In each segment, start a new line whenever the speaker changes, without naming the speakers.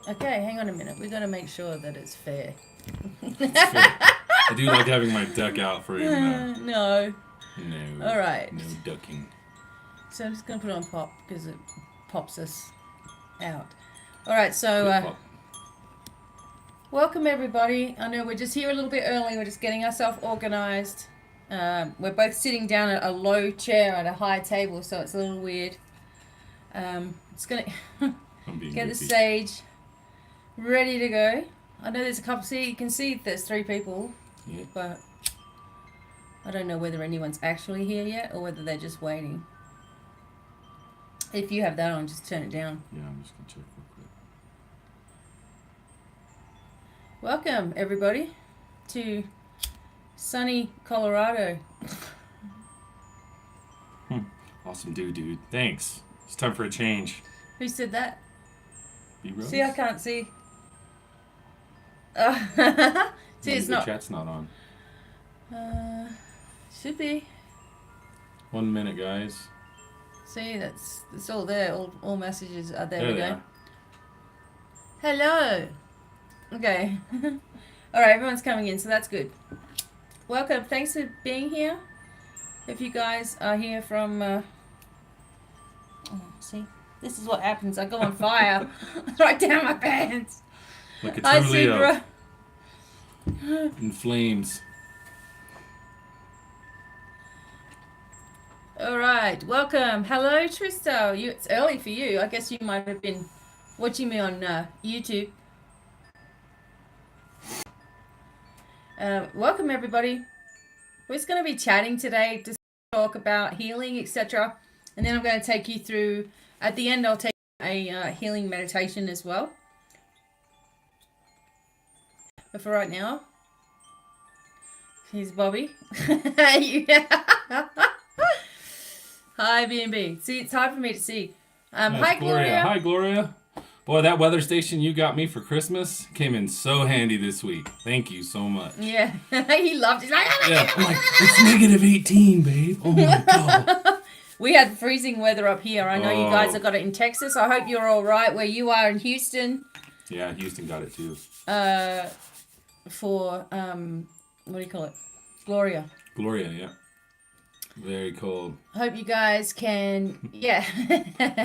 Okay, hang on a minute. We've got to make sure that it's fair.
I do like having my duck out for you.
No.
No.
All right.
No ducking.
So I'm just going to put it on pop because it pops us out. All right, so welcome everybody. I know we're just here a little bit early. We're just getting ourselves organized. We're both sitting down at a low chair at a high table, so it's a little weird. It's going to get the stage ready to go. I know there's a couple. See, you can see there's 3 people,
yeah.
But I don't know whether anyone's actually here yet or whether they're just waiting. If you have that on, just turn it down.
Yeah, I'm just gonna check real quick.
Welcome everybody to sunny Colorado.
Awesome dude. Thanks. It's time for a change.
Who said that?
B-Rose?
See, I can't see. See, it's
the
not.
Chat's not on.
Should be.
1 minute, guys.
See, it's all there. All messages are there.
There
We
they
go.
are.
Hello. Okay. All right, everyone's coming in, so that's good. Welcome. Thanks for being here. If you guys are here from, see, this is what happens. I go on fire right down my pants.
Like a
Hi,
true Leo.
Zebra.
In flames.
All right, welcome. Hello, Tristo. It's early for you. I guess you might have been watching me on YouTube. Welcome, everybody. We're just going to be chatting today to talk about healing, etc. And then I'm going to take you through, at the end, I'll take a healing meditation as well. But for right now, here's Bobby. Hi, B&B. See, it's hard for me to see. Hi, Gloria.
Hi, Gloria. Boy, that weather station you got me for Christmas came in so handy this week. Thank you so much.
Yeah, he loved it. He's like,
yeah, I'm like, it's negative 18, babe. Oh my God.
We had freezing weather up here. I know you guys have got it in Texas. I hope you're all right where you are in Houston.
Yeah, Houston got it too.
For, what do you call it? Gloria.
Gloria, yeah. Very cold.
Hope you guys can, yeah.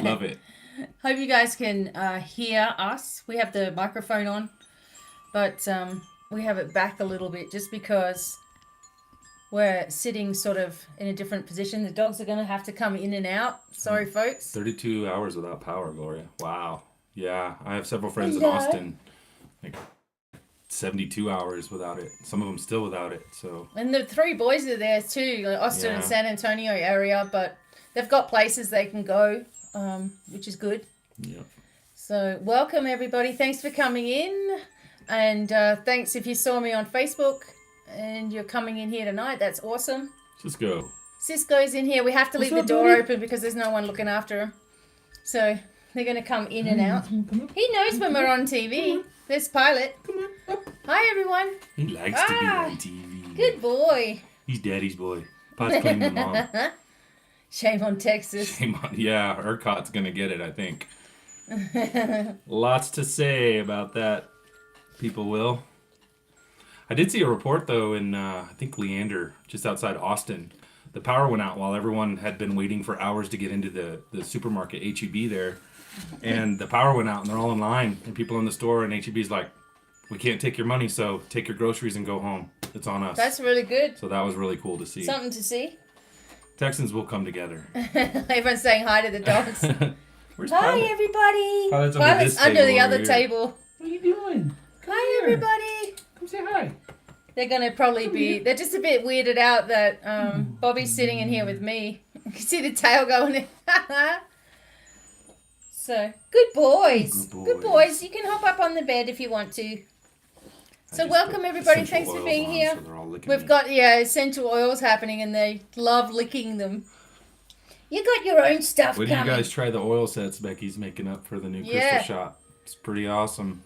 Love it.
Hope you guys can hear us. We have the microphone on, but we have it back a little bit just because we're sitting sort of in a different position. The dogs are going to have to come in and out. Sorry, folks.
32 hours without power, Gloria. Wow. Yeah, I have several friends in Austin. Like 72 hours without it. Some of them still without it. So.
And the 3 boys are there too, like Austin and San Antonio area, but they've got places they can go, which is good.
Yep.
So welcome everybody. Thanks for coming in, and thanks if you saw me on Facebook and you're coming in here tonight. That's awesome.
Cisco.
Cisco's in here. We have to leave the door open because there's no one looking after him. So they're going to come in and out. He knows when we're on TV. There's Pilot.
Come on. Up.
Hi, everyone.
He likes to be on TV.
Good boy.
He's daddy's boy. Pot's claiming mom.
Shame on Texas.
Shame on, yeah, ERCOT's going to get it, I think. Lots to say about that, people will. I did see a report, though, in, I think, Leander, just outside Austin. The power went out while everyone had been waiting for hours to get into the supermarket, H-E-B there. And the power went out, and they're all in line. And people in the store, and H-E-B's like, we can't take your money, so take your groceries and go home. It's on us.
That's really good.
So that was really cool to see.
Something to see.
Texans will come together.
Everyone's saying hi to the dogs.
Where's
Hi,
Pilot?
everybody.
Pilot's
under the other
here.
table.
What are you doing?
Hi, everybody.
Come say hi.
They're going to probably be... They're just a bit weirded out that Bobby's sitting in here with me. You can see the tail going in. So, good boys. Good boys. You can hop up on the bed if you want to. So welcome everybody. Thanks for being here. We've got essential oils happening and they love licking them. You got your own stuff
When
coming.
you guys try the oil sets Becky's making up for the new crystal shop? It's pretty awesome.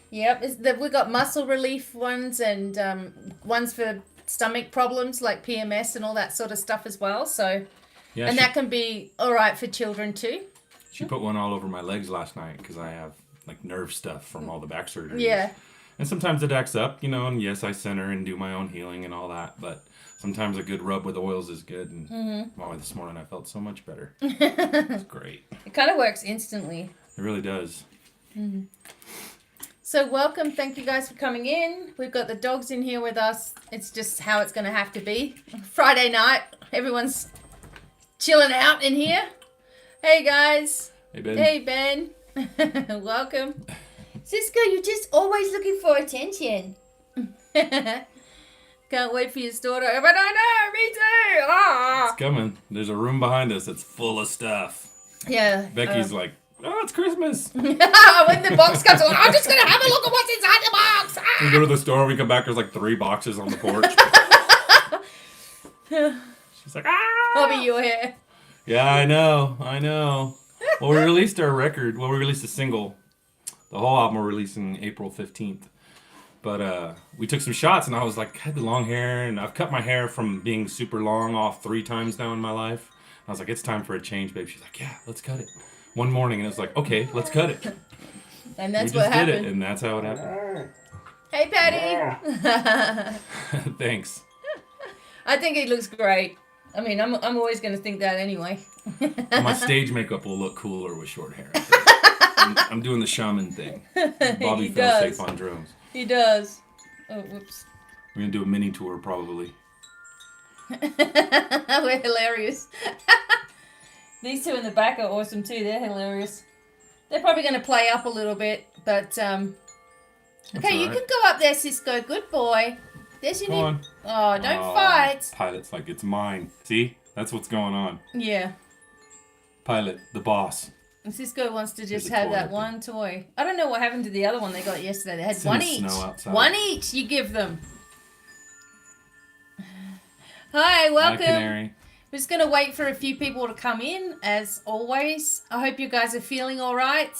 Yep, we've got muscle relief ones and ones for stomach problems like PMS and all that sort of stuff as well. So,
yeah,
that can be all right for children too.
She put one all over my legs last night because I have like nerve stuff from all the back surgeries.
Yeah.
And sometimes it acts up, and yes, I center and do my own healing and all that, but sometimes a good rub with oils is good. And wow, this morning I felt so much better. It's great.
It kind of works instantly.
It really does.
So welcome. Thank you guys for coming in. We've got the dogs in here with us. It's just how it's going to have to be. Friday night. Everyone's chilling out in here. Hey, guys.
Hey, Ben.
Hey, Ben. Welcome. Cisco, you're just always looking for attention. Can't wait for your store to open. I know, me too. Ah.
It's coming. There's a room behind us that's full of stuff.
Yeah.
Becky's like, oh, it's Christmas.
When the box comes along, I'm just going to have a look at what's inside the box. Ah.
We go to the store, we come back, there's like 3 boxes on the porch. She's like, ah!
Bobby, you're here.
Yeah, I know. Well, we released our record. Well, we released a single. The whole album we're releasing April 15th. But we took some shots, and I was like, I had the long hair, and I've cut my hair from being super long off 3 times now in my life. I was like, it's time for a change, babe. She's like, yeah, let's cut it. One morning, and it was like, okay, let's cut it.
And that's
we
what
just
happened.
did it, and that's how it happened.
Hey, Patty.
Thanks.
I think he looks great. I mean, I'm always going to think that anyway.
My stage makeup will look cooler with short hair. I'm doing the shaman thing. Bobby Failsafe on drums.
He does. Oh, whoops.
We're going to do a mini tour probably.
We're hilarious. These two in the back are awesome too. They're hilarious. They're probably going to play up a little bit, but okay, you can go up there, Cisco. Good boy. There's your
Go
new.
on.
Oh, don't fight.
Pilot's like, it's mine. See? That's what's going on.
Yeah.
Pilot, the boss.
And Cisco wants to just
There's a
have
toy
that
up there.
one toy. I don't know what happened to the other one they got yesterday. They had
It's in
one
the
each.
snow outside.
One each you give them. Hi, welcome.
Hi, Canary.
We're just going to wait for a few people to come in, as always. I hope you guys are feeling all right.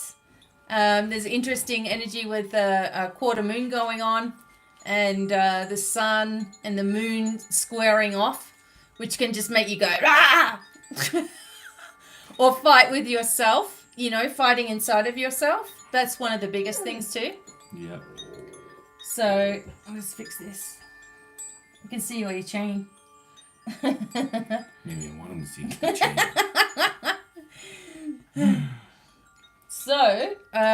There's interesting energy with a quarter moon going on, and the sun and the moon squaring off, which can just make you go, rah! Or fight with yourself, fighting inside of yourself. That's one of the biggest things too.
Yep.
So, I'll just fix this. You can see all your chain.
Maybe I want him to see the chain.
So,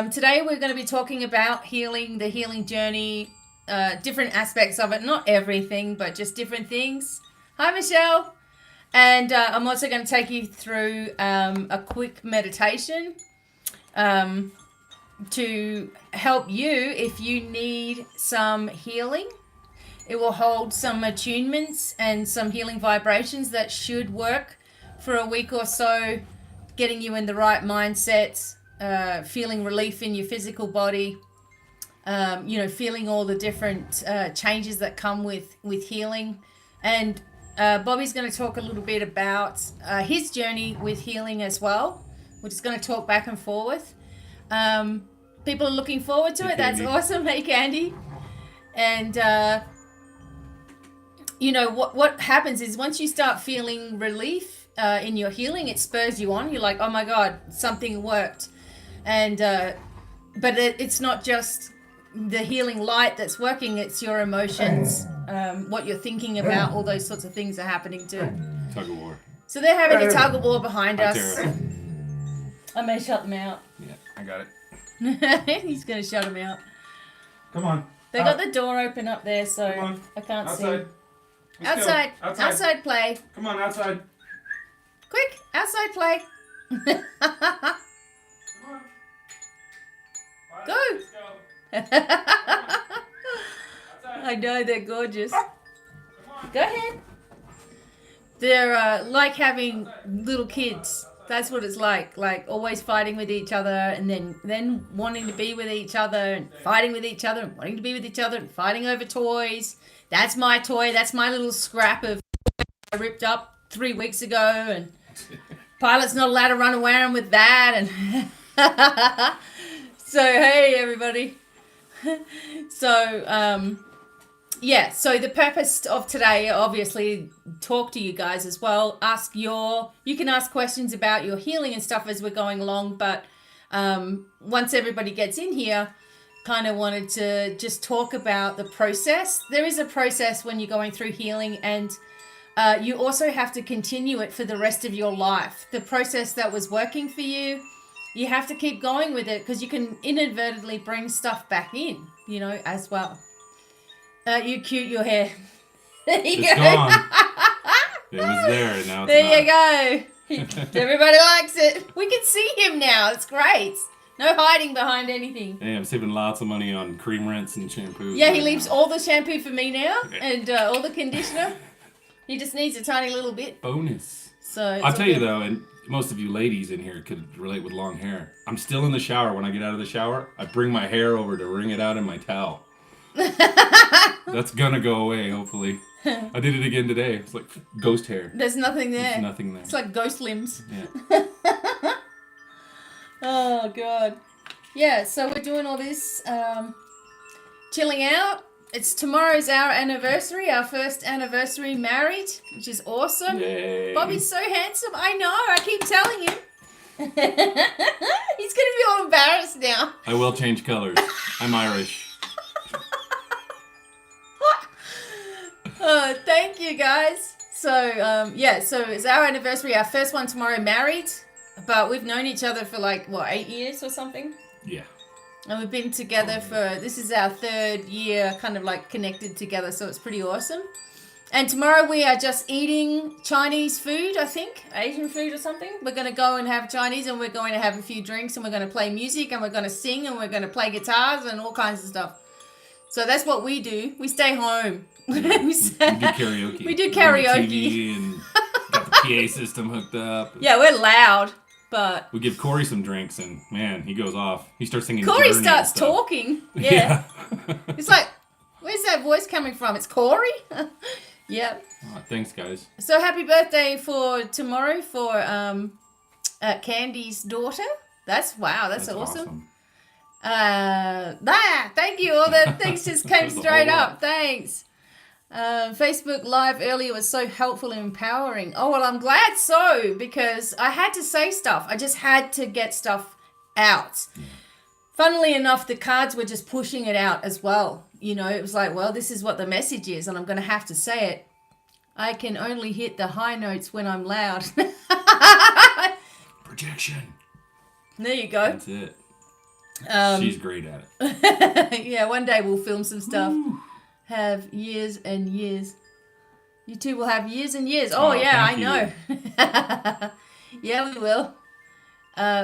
today we're going to be talking about healing, the healing journey, different aspects of it. Not everything, but just different things. Hi, Michelle. And I'm also going to take you through a quick meditation to help you if you need some healing. It will hold some attunements and some healing vibrations that should work for a week or so, getting you in the right mindset, feeling relief in your physical body, feeling all the different changes that come with healing. And Bobby's going to talk a little bit about his journey with healing as well. We're just going to talk back and forth. People are looking forward to it. That's awesome. Hey, Candy. And what happens is once you start feeling relief in your healing, it spurs you on. You're like, oh my God, something worked. And but it's not just the healing light that's working, it's your emotions, what you're thinking about, all those sorts of things are happening too.
Tug of war.
So they're having a tug of war behind
Hi,
us.
Tara.
I may shut them out.
Yeah, I got it.
He's going to shut them out.
Come on.
They got the door open up there, so I can't
Outside.
see.
Let's go.
Outside play.
Come on, outside.
Quick, outside play.
Come on.
Go.
Let's go. Outside.
I know, they're gorgeous.
Come on.
Go ahead. They're like having little kids. That's what it's like always fighting with each other, and then wanting to be with each other, and fighting with each other, and wanting to be with each other, and fighting over toys. That's my toy. That's my little scrap of I ripped up 3 weeks ago, and Pilot's not allowed to run around with that. And so, hey, everybody. So, so the purpose of today, obviously, talk to you guys as well. You can ask questions about your healing and stuff as we're going along, but once everybody gets in here, kind of wanted to just talk about the process. There is a process when you're going through healing, and you also have to continue it for the rest of your life. The process that was working for you, you have to keep going with it, because you can inadvertently bring stuff back in, as well. You cute, your hair. There you
It's
go.
gone. It was there, and now it's
There
not.
you go. Everybody likes it. We can see him now. It's great. No hiding behind anything.
Hey, I'm saving lots of money on cream rinse and shampoo.
Yeah, he leaves all the shampoo for me now, and all the conditioner. He just needs a tiny little bit.
Bonus.
So
I'll tell you though, and most of you ladies in here could relate with long hair. I'm still in the shower. When I get out of the shower, I bring my hair over to wring it out in my towel. That's gonna go away, hopefully. I did it again today. It's like ghost hair.
There's nothing there.
There's nothing there.
It's like ghost limbs.
Yeah.
Oh, God. Yeah, so we're doing all this, chilling out. Tomorrow's our anniversary, our first anniversary married, which is awesome.
Yay.
Bobby's so handsome. I know. I keep telling him. He's going to be all embarrassed now.
I will change colors. I'm Irish.
Oh, thank you, guys. So, so it's our anniversary, our first one tomorrow married. But we've known each other for 8 years or something?
Yeah.
And we've been together this is our 3rd year kind of connected together, so it's pretty awesome. And tomorrow we are just eating Chinese food, I think, Asian food or something. We're going to go and have Chinese, and we're going to have a few drinks, and we're going to play music, and we're going to sing, and we're going to play guitars and all kinds of stuff. So that's what we do. We stay home.
We do karaoke.
We do
We're on the
karaoke.
TV and got the PA system hooked up.
Yeah, we're loud, but...
We give Corey some drinks, and man, he goes off. He starts singing
Corey
Journey
starts
and stuff.
talking. Yeah. It's like, where's that voice coming from? It's Corey? Yeah.
Oh, thanks, guys.
So happy birthday for tomorrow for Candy's daughter. That's awesome. Thank you. All the things just came straight up. Thanks. Facebook Live earlier was so helpful and empowering. Oh, well, I'm glad so, because I had to say stuff. I just had to get stuff out. Yeah. Funnily enough, the cards were just pushing it out as well. It was like, well, this is what the message is, and I'm going to have to say it. I can only hit the high notes when I'm loud.
Projection.
There you go.
That's it. She's great at it.
Yeah, one day we'll film some stuff.
Woo.
Have years and years. You two will have years and years. Oh yeah, I know. Yeah, we will.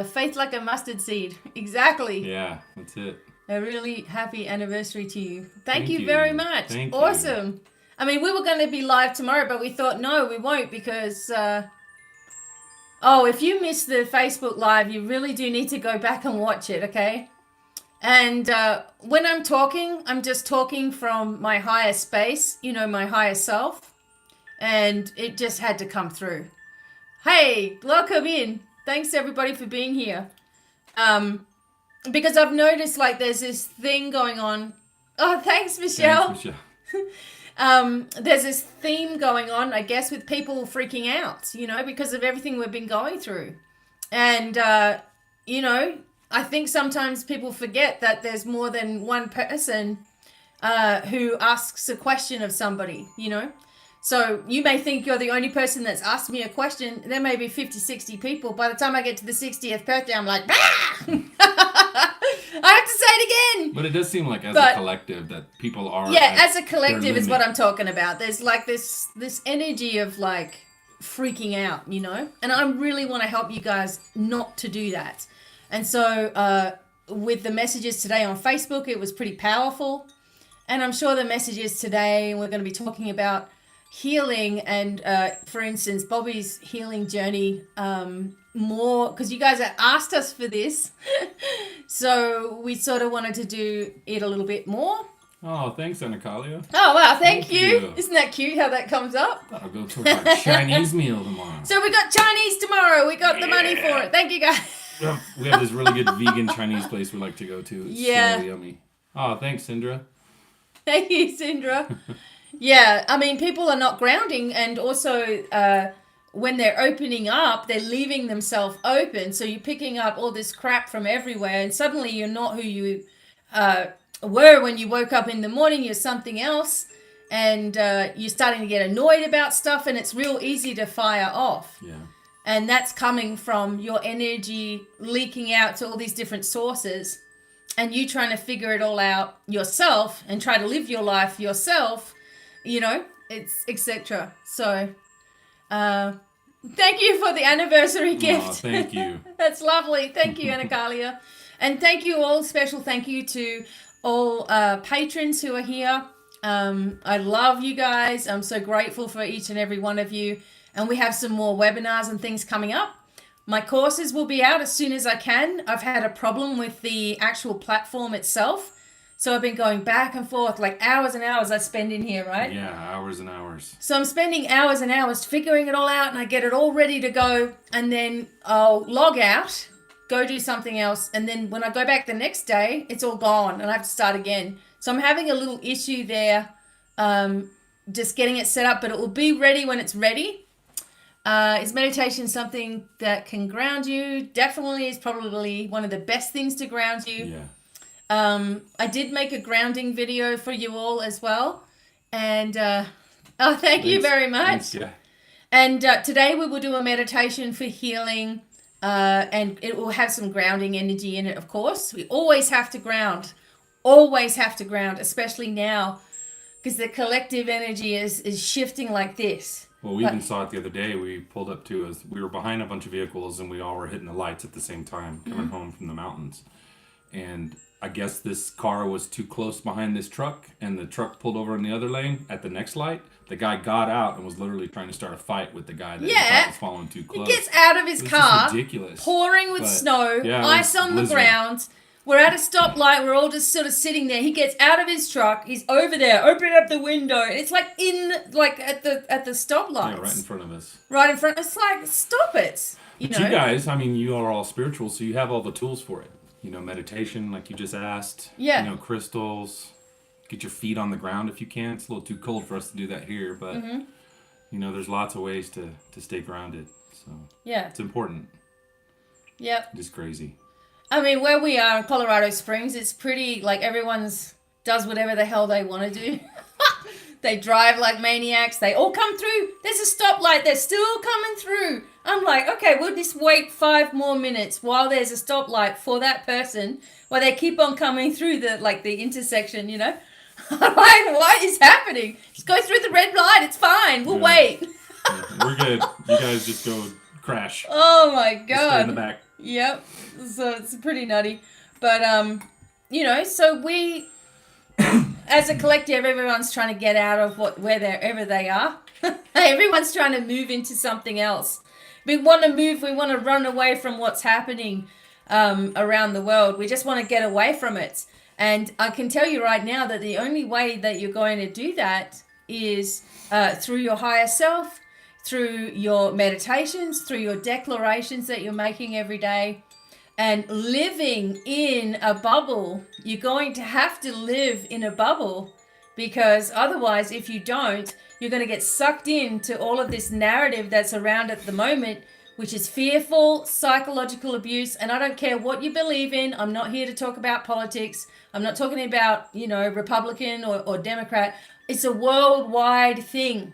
Faith like a mustard seed. Exactly.
Yeah, that's it.
A really happy anniversary to you. Thank you very much.
Thank
awesome.
You.
I mean, we were going to be live tomorrow, but we thought, no, we won't, because... if you missed the Facebook Live, you really do need to go back and watch it, okay? And when I'm talking, I'm just talking from my higher space, my higher self. And it just had to come through. Hey, welcome in. Thanks, everybody, for being here. Because I've noticed, there's this thing going on. Oh, thanks, Michelle.
Thanks, Michelle.
There's this theme going on, I guess, with people freaking out, because of everything we've been going through. And, I think sometimes people forget that there's more than one person who asks a question of somebody, So you may think you're the only person that's asked me a question. There may be 50, 60 people. By the time I get to the 60th birthday, I'm like, I have to say it again.
But it does seem like a collective that people are.
Yeah, as a collective is what I'm talking about. There's this energy of freaking out, And I really want to help you guys not to do that. And so with the messages today on Facebook, it was pretty powerful. And I'm sure the messages today, we're going to be talking about healing and, for instance, Bobby's healing journey more, because you guys have asked us for this. So we sort of wanted to do it a little bit more.
Oh, thanks, Anakalia.
Oh, wow, thank you. Isn't that cute how that comes up?
I'll go to our Chinese meal tomorrow.
So we got Chinese tomorrow. We got the money for it. Thank you, guys.
We have this really good vegan Chinese place we like to go to. It's so yummy. Oh, thanks, Sindra.
Thank you, Sindra. Yeah, I mean, people are not grounding, and also when they're opening up, they're leaving themselves open. So you're picking up all this crap from everywhere, and suddenly you're not who you were when you woke up in the morning. You're something else, and you're starting to get annoyed about stuff, and it's real easy to fire off.
Yeah.
And that's coming from your energy leaking out to all these different sources, and you trying to figure it all out yourself and try to live your life yourself, you know, it's etc. So thank you for the anniversary gift.
Oh, thank you.
That's lovely. Thank you, Anakalia. And thank you all, special thank you to all patrons who are here. I love you guys. I'm so grateful for each and every one of you. And we have some more webinars and things coming up. My courses will be out as soon as I can. I've had a problem with the actual platform itself. So I've been going back and forth, like hours and hours I spend in here, right?
Yeah, hours and hours.
So I'm spending hours and hours figuring it all out, and I get it all ready to go. And then I'll log out, go do something else. And then when I go back the next day, it's all gone and I have to start again. So I'm having a little issue there, just getting it set up, but it will be ready when it's ready. Is meditation something that can ground you? Definitely is probably one of the best things to ground you.
Yeah.
I did make a grounding video for you all as well. And thank you very much.
Thanks, yeah.
And today we will do a meditation for healing, and it will have some grounding energy in it, of course. We always have to ground. Always have to ground, especially now, because the collective energy is shifting like this.
Well, we even saw it the other day. We pulled up to us. We were behind a bunch of vehicles, and we all were hitting the lights at the same time, coming home from the mountains. And I guess this car was too close behind this truck, and the truck pulled over in the other lane at the next light. The guy got out and was literally trying to start a fight with the guy that he thought was following too close.
He gets out of his car,
ridiculous.
pouring with snow, ice on the ground. We're at a stoplight. We're all just sort of sitting there. He gets out of his truck. He's over there, opening up the window. And it's like at the stoplights.
Yeah, right in front of us.
Right in front. It's like, stop it. You
guys, I mean, you are all spiritual, so you have all the tools for it. You know, meditation, like you just asked.
Yeah.
You know, crystals. Get your feet on the ground if you can. It's a little too cold for us to do that here, but you know, there's lots of ways to stay grounded. So
yeah,
it's important.
Yep.
Just crazy.
I mean, where we are in Colorado Springs, it's pretty, like, everyone's does whatever the hell they want to do. They drive like maniacs. They all come through. There's a stoplight. They're still coming through. I'm like, okay, we'll just wait 5 more minutes while there's a stoplight for that person, while they keep on coming through the intersection, you know? What is happening? Just go through the red light. It's fine. We'll wait.
Yeah, we're good. You guys just go crash.
Oh my God.
Just stay in the back.
Yep. So it's pretty nutty. But, you know, so we, as a collective, everyone's trying to get out of wherever they are. Everyone's trying to move into something else. We want to move. We want to run away from what's happening around the world. We just want to get away from it. And I can tell you right now that the only way that you're going to do that is through your higher self, through your meditations, through your declarations that you're making every day, and living in a bubble. You're going to have to live in a bubble, because otherwise, if you don't, you're going to get sucked into all of this narrative that's around at the moment, which is fearful, psychological abuse. And I don't care what you believe in. I'm not here to talk about politics. I'm not talking about, you know, Republican or Democrat. It's a worldwide thing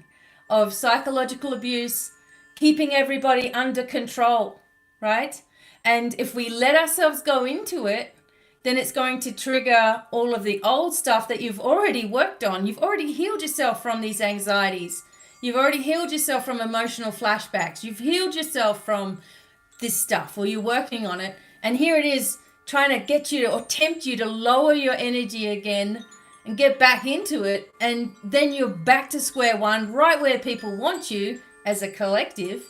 of psychological abuse, keeping everybody under control, right? And if we let ourselves go into it, then it's going to trigger all of the old stuff that you've already worked on. You've already healed yourself from these anxieties. You've already healed yourself from emotional flashbacks. You've healed yourself from this stuff, or you're working on it. And here it is trying to get you or tempt you to lower your energy again and get back into it. And then you're back to square one, right where people want you as a collective,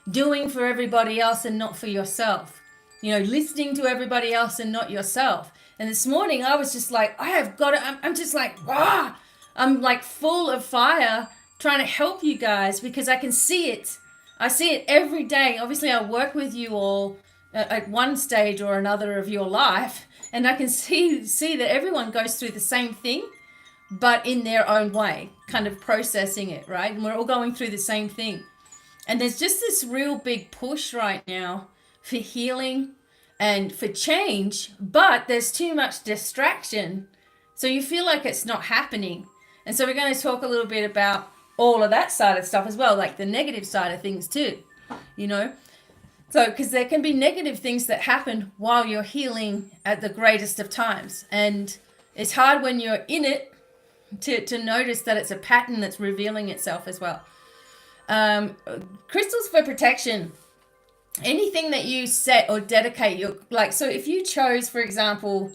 doing for everybody else and not for yourself. You know, listening to everybody else and not yourself. And this morning I was just like, I'm just like, wow. I'm like full of fire trying to help you guys, because I can see it. I see it every day. Obviously, I work with you all at one stage or another of your life, and I can see that everyone goes through the same thing, but in their own way, kind of processing it, right? And we're all going through the same thing. And there's just this real big push right now for healing and for change, but there's too much distraction. So you feel like it's not happening. And so we're going to talk a little bit about all of that side of stuff as well, like the negative side of things too, you know? So, because there can be negative things that happen while you're healing at the greatest of times. And it's hard when you're in it to notice that it's a pattern that's revealing itself as well. Crystals for protection. Anything that you set or dedicate your, like, so if you chose, for example,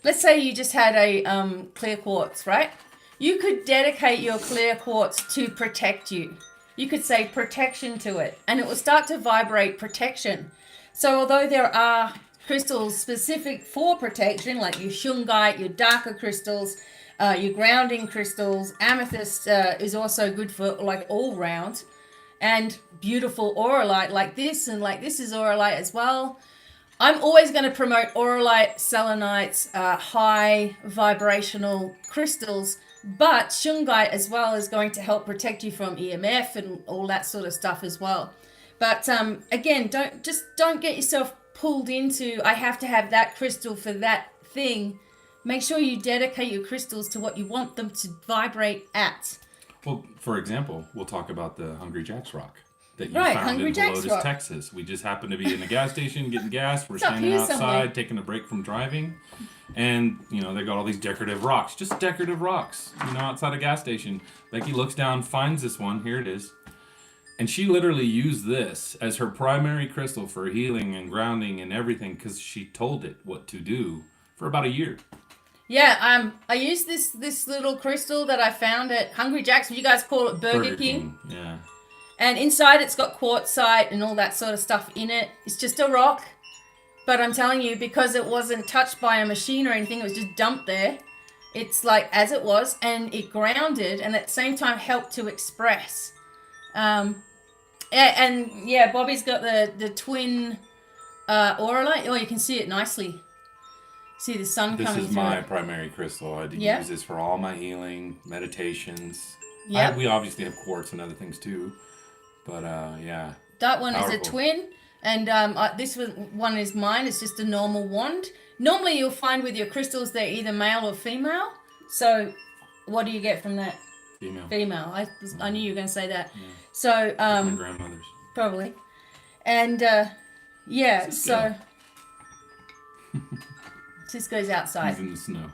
let's say you just had a clear quartz, right? You could dedicate your clear quartz to protect you. You could say protection to it, and it will start to vibrate protection. So although there are crystals specific for protection, like your shungite, your darker crystals, your grounding crystals, amethyst is also good for like all round, and beautiful auralite like this, and like this is auralite as well. I'm always going to promote auralite, selenites, high vibrational crystals, but shungite as well is going to help protect you from EMF and all that sort of stuff as well. But again, don't get yourself pulled into, I have to have that crystal for that thing. Make sure you dedicate your crystals to what you want them to vibrate at.
Well, for example, we'll talk about the Hungry Jack's rock that you
Right,
found
Hungry
in
Jack's
Helotes,
rock.
Texas. We just happened to be in a gas station getting gas. We're
It's up
standing
here
outside
somewhere.
taking a break from driving. And, you know, they got all these decorative rocks. Just decorative rocks, you know, outside a gas station. Becky looks down, finds this one. Here it is. And she literally used this as her primary crystal for healing and grounding and everything because she told it what to do for about a year.
Yeah, I used this little crystal that I found at Hungry Jack's. You guys call it Burger King.
Yeah.
And inside it's got quartzite and all that sort of stuff in it. It's just a rock. But I'm telling you, because it wasn't touched by a machine or anything, it was just dumped there. It's like as it was, and it grounded and at the same time helped to express. And yeah, Bobby's got the twin auralite. Oh, you can see it nicely. See the sun
This
coming
is
through
my
it.
primary crystal. I
Yeah.
use this for all my healing, meditations.
Yeah.
We obviously have quartz and other things too. But yeah.
That one is
Powerful.
a twin, and this one is mine. It's just a normal wand. Normally, you'll find with your crystals they're either male or female. So, what do you get from that?
Female.
Female. I knew you were going to say that.
Yeah.
So
Like my grandmother's.
probably, and yeah.
Cisco.
So Cisco's outside.
He's in the snow.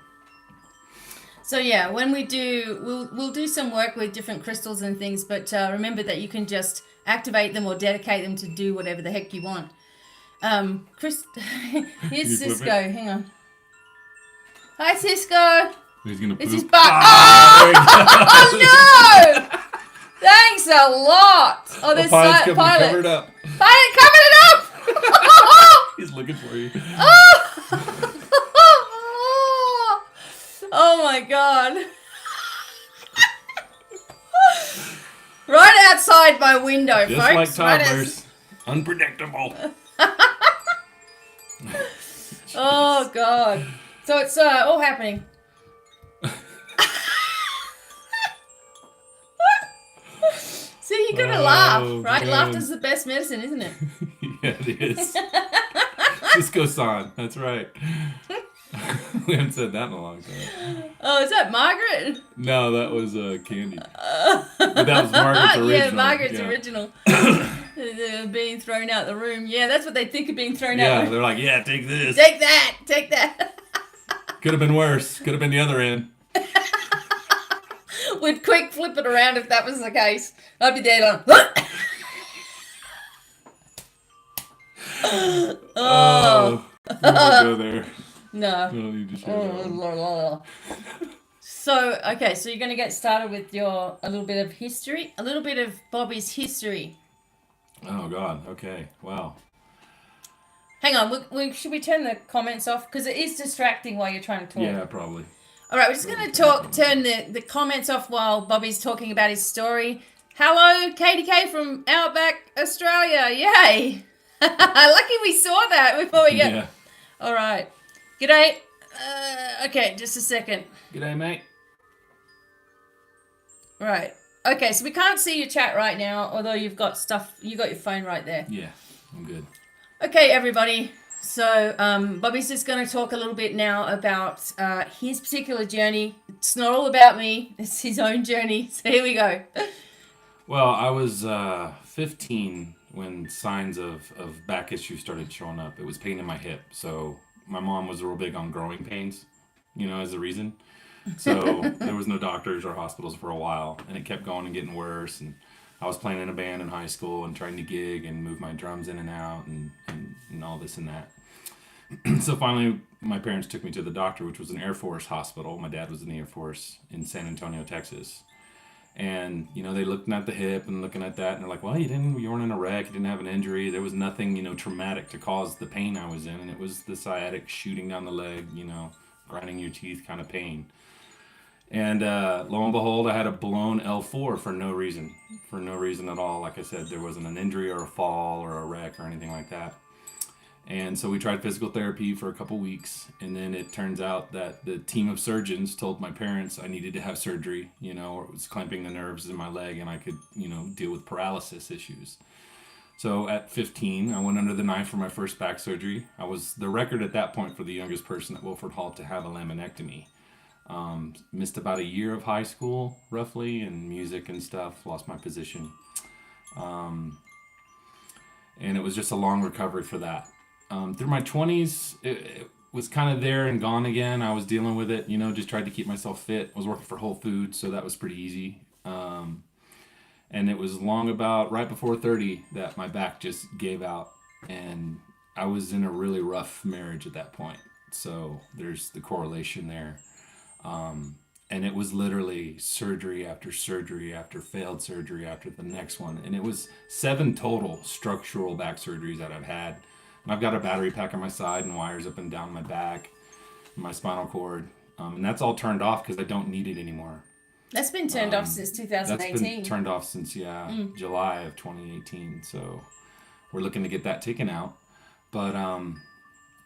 So yeah, when we do, we'll do some work with different crystals and things, but remember that you can just activate them or dedicate them to do whatever the heck you want. Here's
You flip
Cisco.
it?
Hang on. Hi, Cisco.
He's gonna
It's
poop.
his butt.
There you go.
Oh no! Thanks a lot. Oh, there's
Pilot's coming
Pilot.
covered up.
Pilot, covered it up.
He's looking for you.
Oh my god. Right outside my window,
Just
folks.
like
Right
toddlers. Unpredictable.
Oh god. So it's all happening. See, you gotta laugh, right?
God.
Laughter's the best medicine, isn't it?
Yeah, it is. Cisco-san. That's right. We haven't said that in a long time.
Oh, is that Margaret?
No, that was Candy. But that was Margaret's original.
Yeah, Margaret's
Yeah.
original. They're being thrown out the room. Yeah, that's what they think of being thrown out
Yeah,
the room.
they're like, yeah, take this.
Take that! Take that!
Could have been worse. Could have been the other end.
We'd quick flip it around if that was the case. I'd be there like,
Oh. We won't go there.
no.
We don't need to share that one.
So, okay, so you're going to get started with a little bit of history, a little bit of Bobby's history.
Oh, God. Okay. Wow.
Hang on, should we turn the comments off? Because it is distracting while you're trying to talk.
Yeah, probably.
All right, we're just going to turn the comments off while Bobby's talking about his story. Hello, KDK from Outback, Australia. Yay. Lucky we saw that before we get...
Yeah.
All right. G'day. Okay, just a second.
G'day, mate.
Right. Okay, so we can't see your chat right now, although you got your phone right there.
Yeah, I'm good.
Okay, everybody. So Bobby's just going to talk a little bit now about his particular journey. It's not all about me. It's his own journey. So here we go.
Well, I was 15 when signs of back issues started showing up. It was pain in my hip. So my mom was real big on growing pains, as a reason. So there was no doctors or hospitals for a while, and it kept going and getting worse. And I was playing in a band in high school and trying to gig and move my drums in and out and all this and that. So finally, my parents took me to the doctor, which was an Air Force hospital. My dad was in the Air Force in San Antonio, Texas. And, they looked at the hip and looking at that, and they're like, well, you weren't in a wreck, you didn't have an injury. There was nothing, traumatic to cause the pain I was in. And it was the sciatic shooting down the leg, grinding your teeth kind of pain. And lo and behold, I had a blown L4 for no reason at all. Like I said, there wasn't an injury or a fall or a wreck or anything like that. And so we tried physical therapy for a couple weeks, and then it turns out that the team of surgeons told my parents I needed to have surgery, or it was clamping the nerves in my leg and I could, deal with paralysis issues. So at 15, I went under the knife for my first back surgery. I was the record at that point for the youngest person at Wilford Hall to have a laminectomy. Missed about a year of high school, roughly, and music and stuff, lost my position. And it was just a long recovery for that. Through my 20s, it was kind of there and gone again. I was dealing with it, just tried to keep myself fit. I was working for Whole Foods, so that was pretty easy. And it was about right before 30 that my back just gave out. And I was in a really rough marriage at that point. So there's the correlation there. And it was literally surgery after surgery after failed surgery after the next one. And it was 7 total structural back surgeries that I've had. And I've got a battery pack on my side and wires up and down my back, my spinal cord. And that's all turned off because I don't need it anymore.
That's been turned off since 2018.
That's been turned off since, July of 2018. So we're looking to get that taken out. But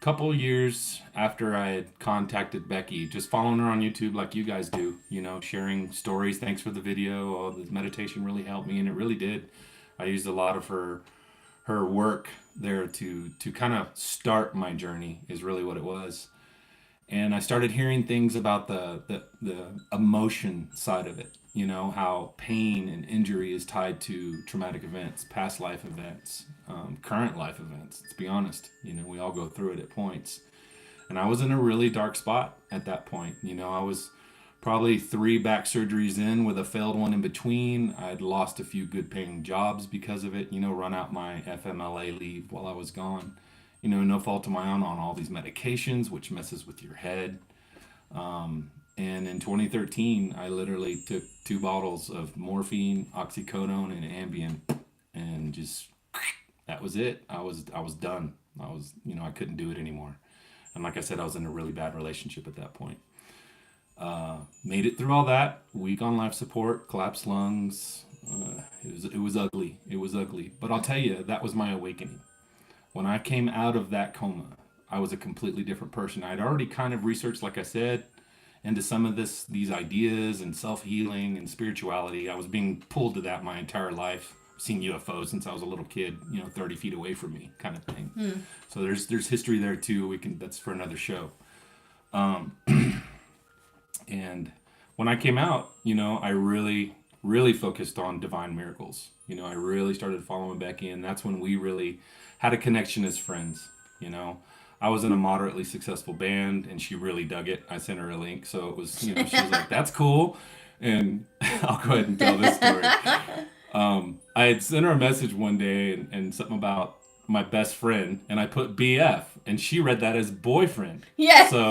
couple years after I had contacted Becky, just following her on YouTube like you guys do, sharing stories. Thanks for the video. Oh, the meditation really helped me, and it really did. I used a lot of her work there to kind of start my journey is really what it was. And I started hearing things about the emotion side of it, how pain and injury is tied to traumatic events, past life events, current life events. Let's be honest, we all go through it at points. And I was in a really dark spot at that point. I was probably 3 back surgeries in with a failed one in between. I'd lost a few good paying jobs because of it, run out my FMLA leave while I was gone. No fault of my own on all these medications, which messes with your head. And in 2013, I literally took 2 bottles of morphine, oxycodone, and Ambien, and just that was it. I was done. I couldn't do it anymore. And like I said, I was in a really bad relationship at that point. Made it through all that. Week on life support, collapsed lungs. It was ugly. It was ugly. But I'll tell you, that was my awakening. When I came out of that coma, I was a completely different person. I'd already kind of researched, like I said, into some of these ideas and self-healing and spirituality. I was being pulled to that my entire life. I've seen UFOs since I was a little kid, 30 feet away from me kind of thing. So there's history there too. That's for another show. And when I came out, I really, really focused on divine miracles. I really started following Becky, and that's when we really had a connection as friends. I was in a moderately successful band, and she really dug it. I sent her a link, so it was, she was like, "That's cool." And I'll go ahead and tell this story. I had sent her a message one day and something about my best friend, and I put BF, and she read that as boyfriend.
Yeah.
So,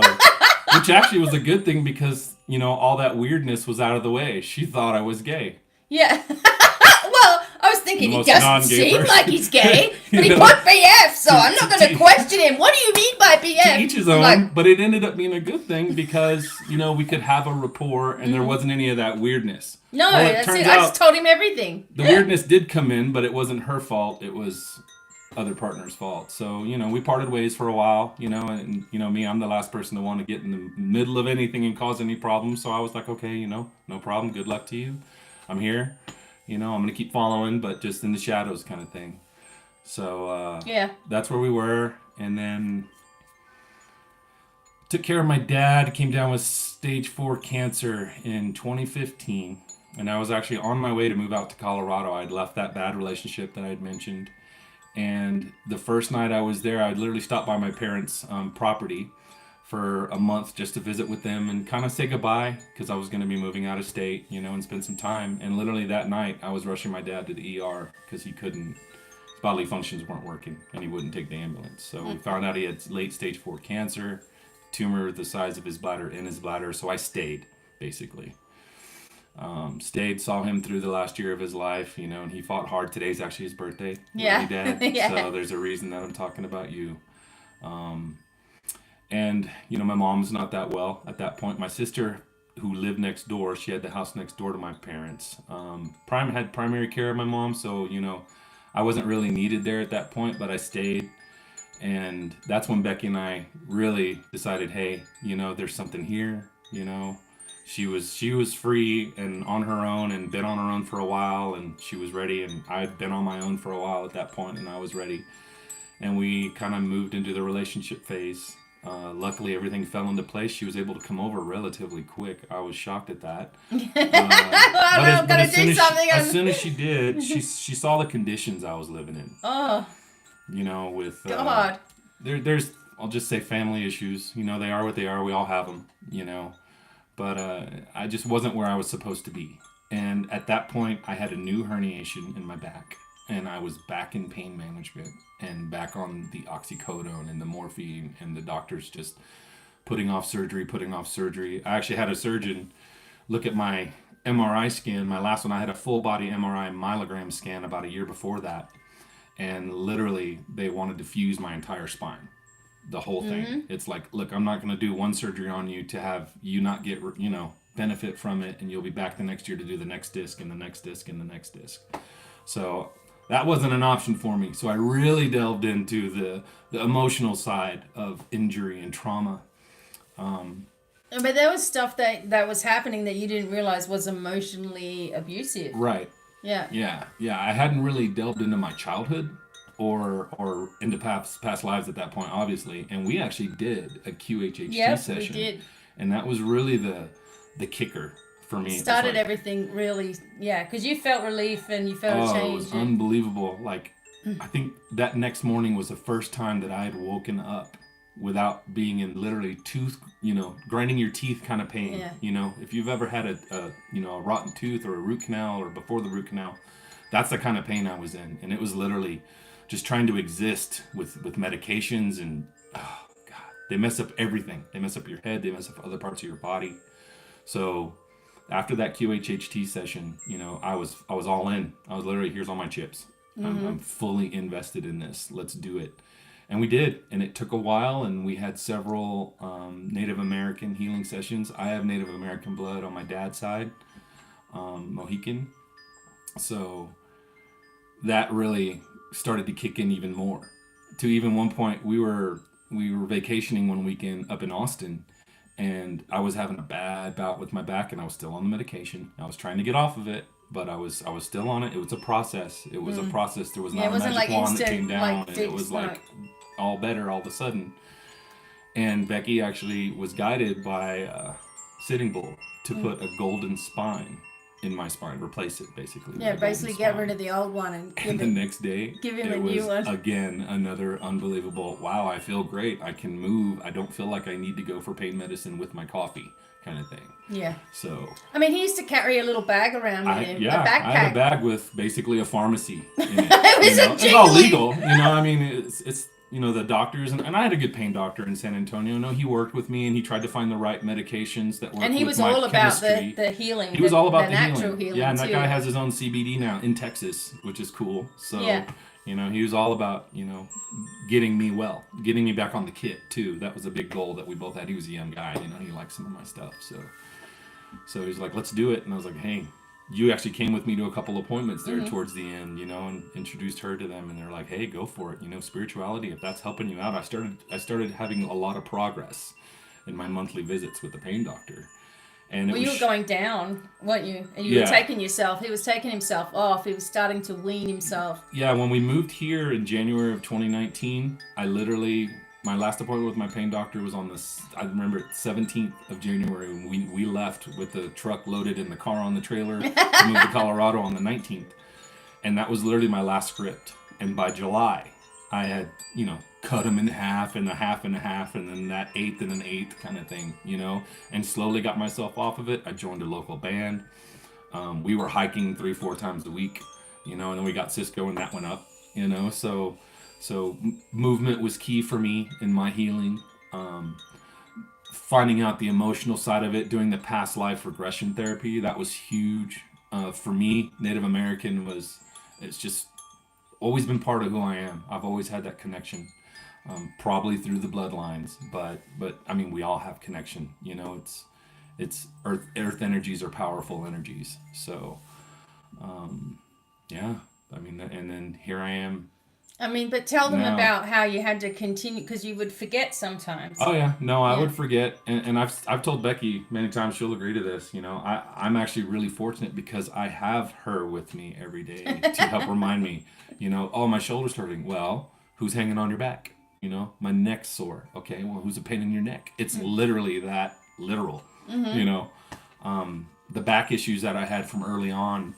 which actually was a good thing because, all that weirdness was out of the way. She thought I was gay.
Yeah. Well, I was thinking he doesn't seem like he's gay, but he put BF, so I'm not going to question him. What do you mean by BF?
To each his own, but it ended up being a good thing because, we could have a rapport and there wasn't any of that weirdness.
No, that's it. I just told him everything.
The weirdness did come in, but it wasn't her fault. It was other partner's fault. So, we parted ways for a while, and, me, I'm the last person to want to get in the middle of anything and cause any problems. So I was like, okay, no problem. Good luck to you. I'm here. I'm gonna keep following, but just in the shadows, kind of thing. So that's where we were, and then took care of my dad. Came down with stage 4 cancer in 2015, and I was actually on my way to move out to Colorado. I'd left that bad relationship that I'd mentioned, and the first night I was there, I'd literally stopped by my parents' property for a month just to visit with them and kind of say goodbye, because I was going to be moving out of state, and spend some time. And literally that night, I was rushing my dad to the ER because his bodily functions weren't working, and he wouldn't take the ambulance. So we found out he had late stage 4 cancer, tumor the size of his bladder in his bladder. So I stayed, basically. Saw him through the last year of his life, and he fought hard. Today's actually his birthday.
Yeah.
Dad.
Yeah.
So there's a reason that I'm talking about you. And, my mom's not that well at that point. My sister, who lived next door, she had the house next door to my parents. Had primary care of my mom, so, I wasn't really needed there at that point, but I stayed. And that's when Becky and I really decided, hey, there's something here, She was free and on her own and been on her own for a while, and she was ready, and I'd been on my own for a while at that point, and I was ready. And we kind of moved into the relationship phase. Luckily, everything fell into place. She was able to come over relatively quick. I was shocked at that. As soon as she did, she saw the conditions I was living in.
Oh.
With
God.
There's I'll just say family issues. They are what they are. We all have them. But I just wasn't where I was supposed to be. And at that point, I had a new herniation in my back. And I was back in pain management and back on the oxycodone and the morphine, and the doctors just putting off surgery. I actually had a surgeon look at my MRI scan. My last one, I had a full body MRI myelogram scan about a year before that. And literally, they wanted to fuse my entire spine, the whole thing. Mm-hmm. It's like, look, I'm not going to do one surgery on you to have you not get, benefit from it, and you'll be back the next year to do the next disc and the next disc and the next disc. So that wasn't an option for me. So I really delved into the emotional side of injury and trauma.
But there was stuff that was happening that you didn't realize was emotionally abusive.
Right.
Yeah.
Yeah. I hadn't really delved into my childhood or into past lives at that point, obviously. And we actually did a QHHT session.
We did.
And that was really the kicker for me.
Started everything really, because you felt relief and you felt a change.
It was unbelievable. Like, I think that next morning was the first time that I had woken up without being in literally grinding your teeth kind of pain. Yeah. If you've ever had a rotten tooth or a root canal or before the root canal, that's the kind of pain I was in. And it was literally just trying to exist with medications, and oh God, they mess up everything. They mess up your head. They mess up other parts of your body. So after that QHHT session, I was all in. I was literally, here's all my chips. Mm-hmm. I'm fully invested in this. Let's do it. And we did. And it took a while, and we had several Native American healing sessions. I have Native American blood on my dad's side, Mohican. So that really started to kick in even more. To even one point, we were vacationing one weekend up in Austin, and I was having a bad bout with my back, and I was still on the medication. I was trying to get off of it, but I was still on it. It was a process. It was a process. There was not a magic wand that came down, and it was like all better all of a sudden. And Becky actually was guided by Sitting Bull to put a golden spine in my spine, replace it basically.
Yeah, basically get rid of the old one
and the next day
give him a new one.
Again, another unbelievable, wow, I feel great. I can move. I don't feel like I need to go for pain medicine with my coffee kind of thing.
Yeah.
So
I mean, he used to carry a little bag around with him.
Yeah,
a backpack.
I had a bag with basically a pharmacy in it.
It's
all legal. I mean, it's the doctors, and I had a good pain doctor in San Antonio. No, he worked with me, and he tried to find the right medications that worked.
And he was all about the healing.
He was all about the
natural
healing. Yeah, and that guy has his own CBD now in Texas, which is cool. So, he was all about, getting me well, getting me back on the kit too. That was a big goal that we both had. He was a young guy, he liked some of my stuff. So he was like, let's do it. And I was like, hey, you actually came with me to a couple appointments there towards the end, and introduced her to them, and they're like, hey, go for it. Spirituality, if that's helping you out. I started having a lot of progress in my monthly visits with the pain doctor. And it
Well, you
was
were going down, weren't you? And you were
yeah.
taking yourself. He was taking himself off. He was starting to wean himself.
Yeah, when we moved here in January of 2019, I literally my last appointment with my pain doctor was on this. I remember it, 17th of January when we left with the truck loaded and the car on the trailer to move to Colorado on the 19th, and that was literally my last script. And by July, I had cut them in half and a half and a half, and then that eighth and an eighth kind of thing, and slowly got myself off of it. I joined a local band. We were hiking 3-4 times a week, and then we got Cisco and that went up, so movement was key for me in my healing. Finding out the emotional side of it, doing the past life regression therapy, that was huge. For me, Native American it's just always been part of who I am. I've always had that connection, probably through the bloodlines, but I mean, we all have connection, it's earth energies are powerful energies. So, yeah, I mean, and then here I am.
I mean, but tell them
Now,
about how you had to continue because you would forget sometimes.
oh yeah, no, I
Yeah.
would forget, and I've told Becky many times. She'll agree to this. I'm actually really fortunate because I have her with me every day to help remind me. Oh, my shoulder's hurting. Well, who's hanging on your back? My neck's sore. Okay, well, who's a pain in your neck? It's literally that literal. You know, the back issues that I had from early on.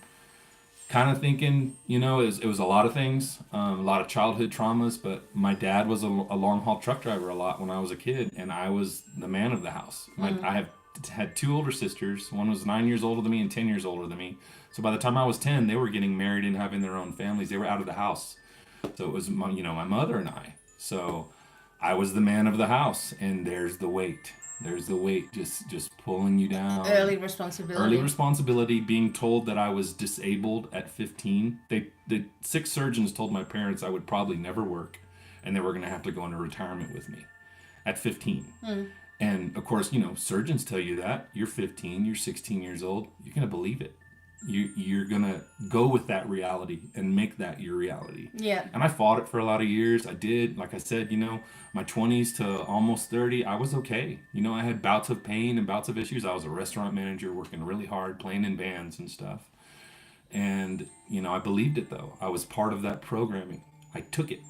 Kind of thinking, it was a lot of things, a lot of childhood traumas, but my dad was a long haul truck driver a lot when I was a kid, and I was the man of the house. I have had 2 older sisters. One was 9 years older than me and 10 years older than me. So by the time I was 10, they were getting married and having their own families. They were out of the house. So it was my mother and I. So I was the man of the house, and there's the weight. There's the weight just pulling you down.
Early responsibility.
Early responsibility, being told that I was disabled at 15. The 6 surgeons told my parents I would probably never work and they were going to have to go into retirement with me at 15. And of course, surgeons tell you that. You're 15, you're 16 years old, you're going to believe it. You're going to go with that reality and make that your reality.
Yeah.
And I fought it for a lot of years. I did. Like I said, my 20s to almost 30, I was okay. I had bouts of pain and bouts of issues. I was a restaurant manager working really hard, playing in bands and stuff. And, I believed it though. I was part of that programming. I took it.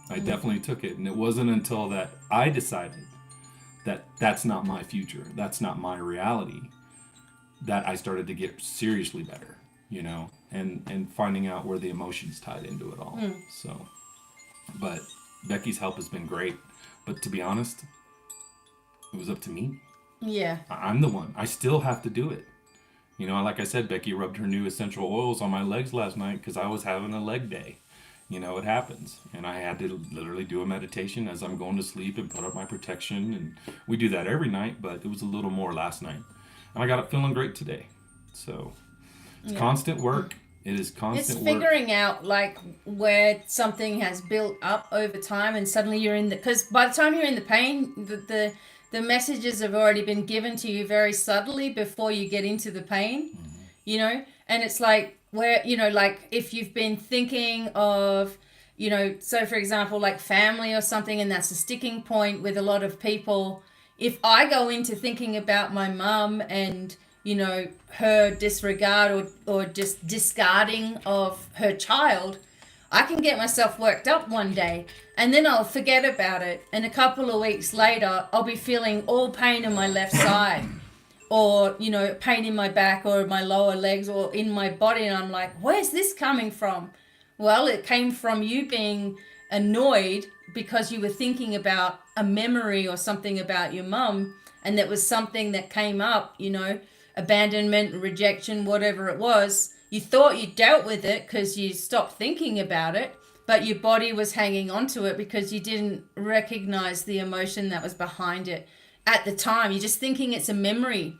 I definitely took it. And it wasn't until that I decided that that's not my future. That's not my reality. That I started to get seriously better, and finding out where the emotions tied into it all. So, but Becky's help has been great. But to be honest, it was up to me.
Yeah.
I'm the one. I still have to do it. Like I said, Becky rubbed her new essential oils on my legs last night because I was having a leg day. It happens. And I had to literally do a meditation as I'm going to sleep and put up my protection. And we do that every night, but it was a little more last night. And I got up feeling great today. So it's constant work. It is constant work.
It's figuring out like where something has built up over time and suddenly you're in because by the time you're in the pain, the messages have already been given to you very subtly before you get into the pain, and it's like where, like if you've been thinking of, so for example, like family or something, and that's a sticking point with a lot of people. If I go into thinking about my mum and, her disregard or just discarding of her child, I can get myself worked up one day and then I'll forget about it. And a couple of weeks later, I'll be feeling all pain in my left side or, pain in my back or my lower legs or in my body. And I'm like, where's this coming from? Well, it came from you being annoyed because you were thinking about a memory or something about your mum, and that was something that came up, abandonment, rejection, whatever it was. You thought you dealt with it because you stopped thinking about it, but your body was hanging on to it because you didn't recognize the emotion that was behind it at the time. You're just thinking it's a memory,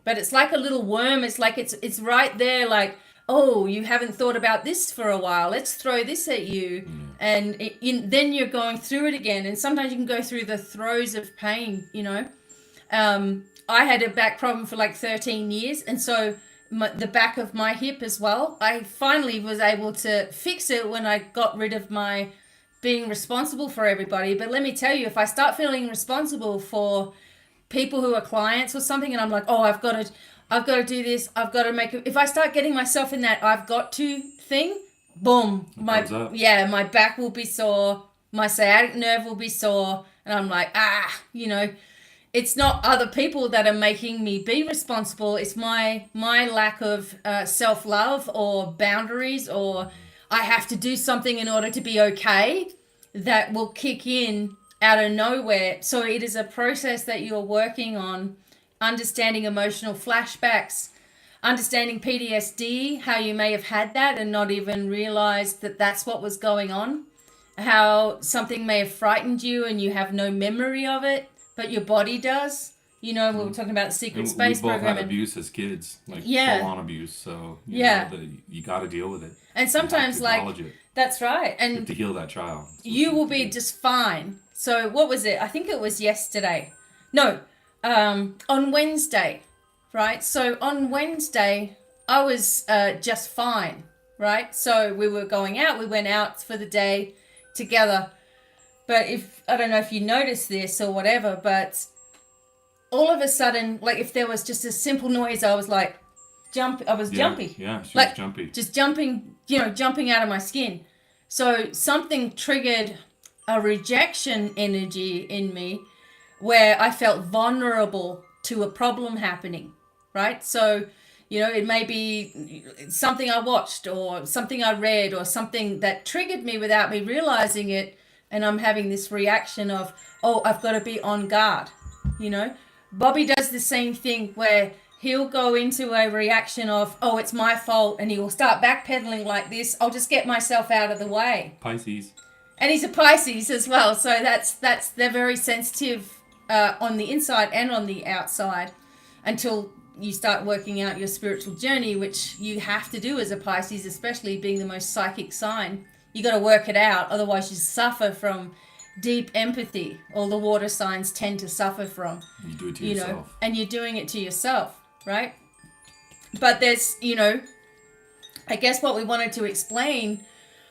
but it's like a little worm. It's like it's right there, like, oh, you haven't thought about this for a while. Let's throw this at you. And then you're going through it again. And sometimes you can go through the throes of pain, I had a back problem for like 13 years. And so the back of my hip as well, I finally was able to fix it when I got rid of my being responsible for everybody. But let me tell you, if I start feeling responsible for people who are clients or something, and I'm like, oh, I've got to do this. I've got to make it. If I start getting myself in that I've got to thing, boom, my back will be sore, my sciatic nerve will be sore, and I'm like, it's not other people that are making me be responsible. It's my lack of self-love or boundaries, or I have to do something in order to be okay, that will kick in out of nowhere. So it is a process that you're working on, understanding emotional flashbacks, understanding PTSD, how you may have had that and not even realized that that's what was going on, how something may have frightened you and you have no memory of it, but your body does. We were talking about the secret space program.
We both had abuse as kids, like full-on abuse. So you got to deal with it.
And sometimes, that's right. And
you have to heal that child.
You will be just fine. So what was it? I think it was yesterday. No, on Wednesday, right? So on Wednesday, I was just fine, right? So we were going out. We went out for the day together. But I don't know if you noticed this or whatever, but all of a sudden, like if there was just a simple noise, I was like, jumpy.
Yeah, she was jumpy.
Just jumping out of my skin. So something triggered a rejection energy in me where I felt vulnerable to a problem happening, right? So, it may be something I watched or something I read or something that triggered me without me realizing it. And I'm having this reaction of, oh, I've got to be on guard, Bobby does the same thing where he'll go into a reaction of, oh, it's my fault, and he will start backpedaling like this. I'll just get myself out of the way.
Pisces.
And he's a Pisces as well, so they're very sensitive on the inside and on the outside until you start working out your spiritual journey, which you have to do as a Pisces, especially being the most psychic sign. You got to work it out, otherwise you suffer from deep empathy. All the water signs tend to suffer from.
You do it to yourself.
And you're doing it to yourself, right? But there's, I guess what we wanted to explain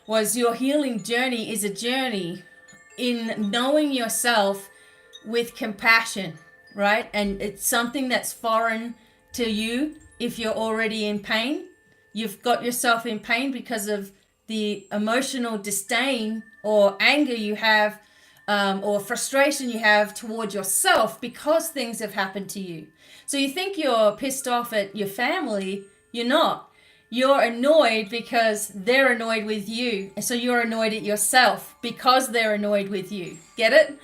was your healing journey is a journey in knowing yourself with compassion, right? And it's something that's foreign to you if you're already in pain. You've got yourself in pain because of the emotional disdain or anger you have or frustration you have toward yourself because things have happened to you. So you think you're pissed off at your family, you're not. You're annoyed because they're annoyed with you. So you're annoyed at yourself because they're annoyed with you. Get it?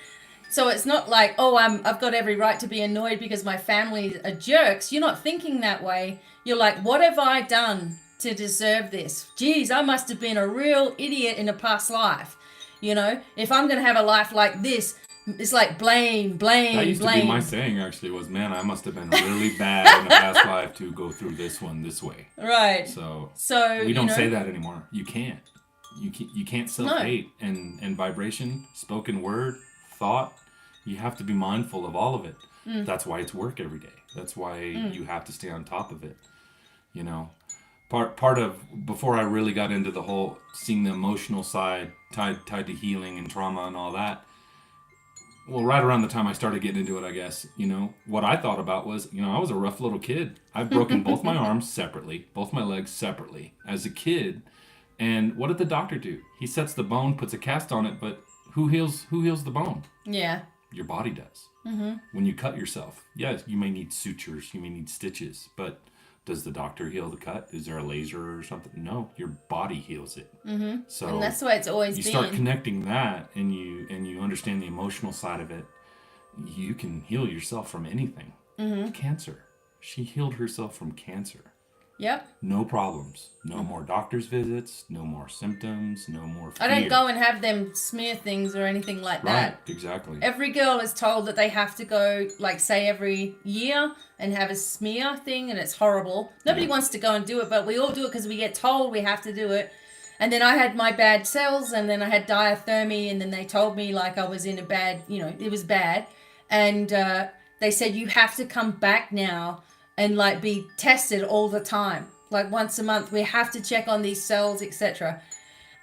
So it's not like, oh, I've got every right to be annoyed because my family are jerks. You're not thinking that way. You're like, what have I done to deserve this? Geez, I must have been a real idiot in a past life. If I'm going to have a life like this, it's like blame.
That used to be my saying, actually, was, man, I must have been really bad in a past life to go through this one this way.
Right.
So we don't say that anymore. You can't. You can't self-hate. No. And vibration, spoken word, thought, you have to be mindful of all of it. That's why it's work every day. That's why you have to stay on top of it. Part of, before I really got into the whole seeing the emotional side tied to healing and trauma and all that, well, right around the time I started getting into it, I guess, what I thought about was, I was a rough little kid. I've broken both my arms separately, both my legs separately as a kid. And what did the doctor do? He sets the bone, puts a cast on it, but who heals the bone?
Yeah.
Your body does. Mm-hmm. When you cut yourself, yes, you may need sutures, you may need stitches, but does the doctor heal the cut? Is there a laser or something? No, your body heals it. Mm-hmm. So
and that's the way it's always been.
You start connecting that, and you understand the emotional side of it. You can heal yourself from anything. Mm-hmm. Cancer. She healed herself from cancer.
Yep.
No problems. No more doctor's visits. No more symptoms. No more fear.
I don't go and have them smear things or anything like that.
Right, exactly.
Every girl is told that they have to go, say every year and have a smear thing, and it's horrible. Nobody wants to go and do it, but we all do it because we get told we have to do it. And then I had my bad cells, and then I had diathermy, and then they told me I was in a bad, it was bad. And they said, you have to come back now and be tested all the time. Once a month, we have to check on these cells, etc.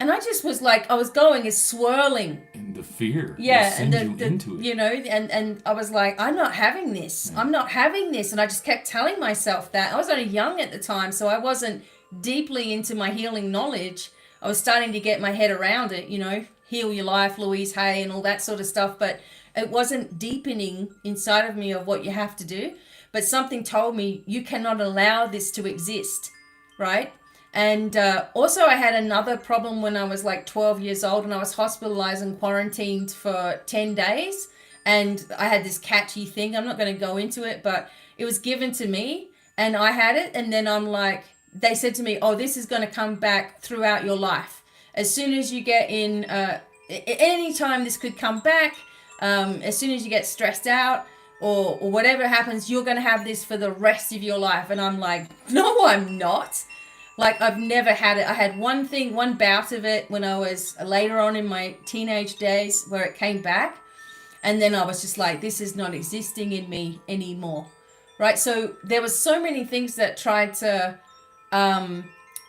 And I just was like, I was going is swirling.
And the fear.
Yeah,
will send
and
you into it.
you know, and I was like, I'm not having this.
Yeah.
I'm not having this. And I just kept telling myself that. I was only young at the time, so I wasn't deeply into my healing knowledge. I was starting to get my head around it, you know, Heal Your Life, Louise Hay, and all that sort of stuff. But it wasn't deepening inside of me of what you have to do. But something told me you cannot allow this to exist, right? And also, I had another problem when I was like 12 years old and I was hospitalized and quarantined for 10 days. And I had this catchy thing. I'm not going to go into it, but it was given to me and I had it. And then I'm like, they said to me, oh, this is going to come back throughout your life. As soon as you get in, anytime this could come back, as soon as you get stressed out, or whatever happens, you're going to have this for the rest of your life. And I'm like, no, I'm not. Like, I've never had it. I had one bout of it when I was later on in my teenage days where it came back. And then I was just like, this is not existing in me anymore. Right? So there was so many things that tried to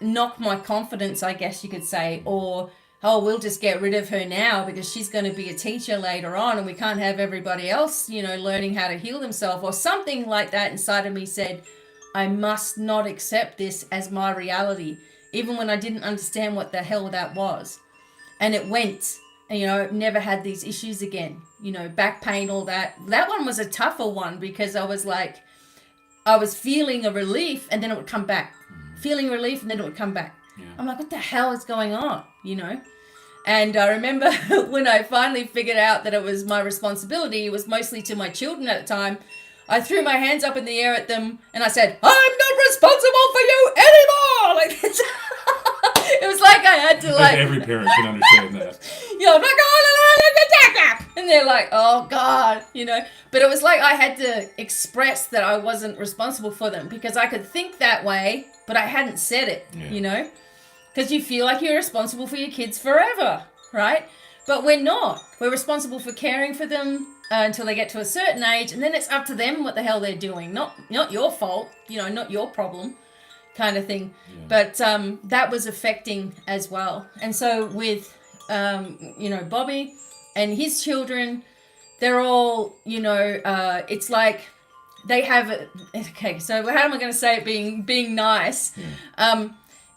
knock my confidence, I guess you could say, or, oh, we'll just get rid of her now because she's going to be a teacher later on and we can't have everybody else, you know, learning how to heal themselves, or something like that inside of me said, I must not accept this as my reality, even when I didn't understand what the hell that was. And it went, and, you know, never had these issues again, you know, back pain, all that. That one was a tougher one because I was like, I was feeling a relief and then it would come back. Feeling relief and then it would come back. Yeah. I'm like, what the hell is going on, you know? And I remember when I finally figured out that it was my responsibility, it was mostly to my children at the time, I threw my hands up in the air at them and I said, I'm not responsible for you anymore! Like this. It was like I had to like...
Every parent can understand that.
You know, I'm like, oh, and they're like, oh, God, you know. But it was like I had to express that I wasn't responsible for them because I could think that way, but I hadn't said it, you know. Because you feel like you're responsible for your kids forever, right? But we're not. We're responsible for caring for them until they get to a certain age, and then it's up to them what the hell they're doing. Not your fault, you know, not your problem kind of thing. Yeah. But that was affecting as well. And so with, you know, Bobby and his children, they're all, you know, it's like they have, okay, so how am I going to say it being nice? Yeah.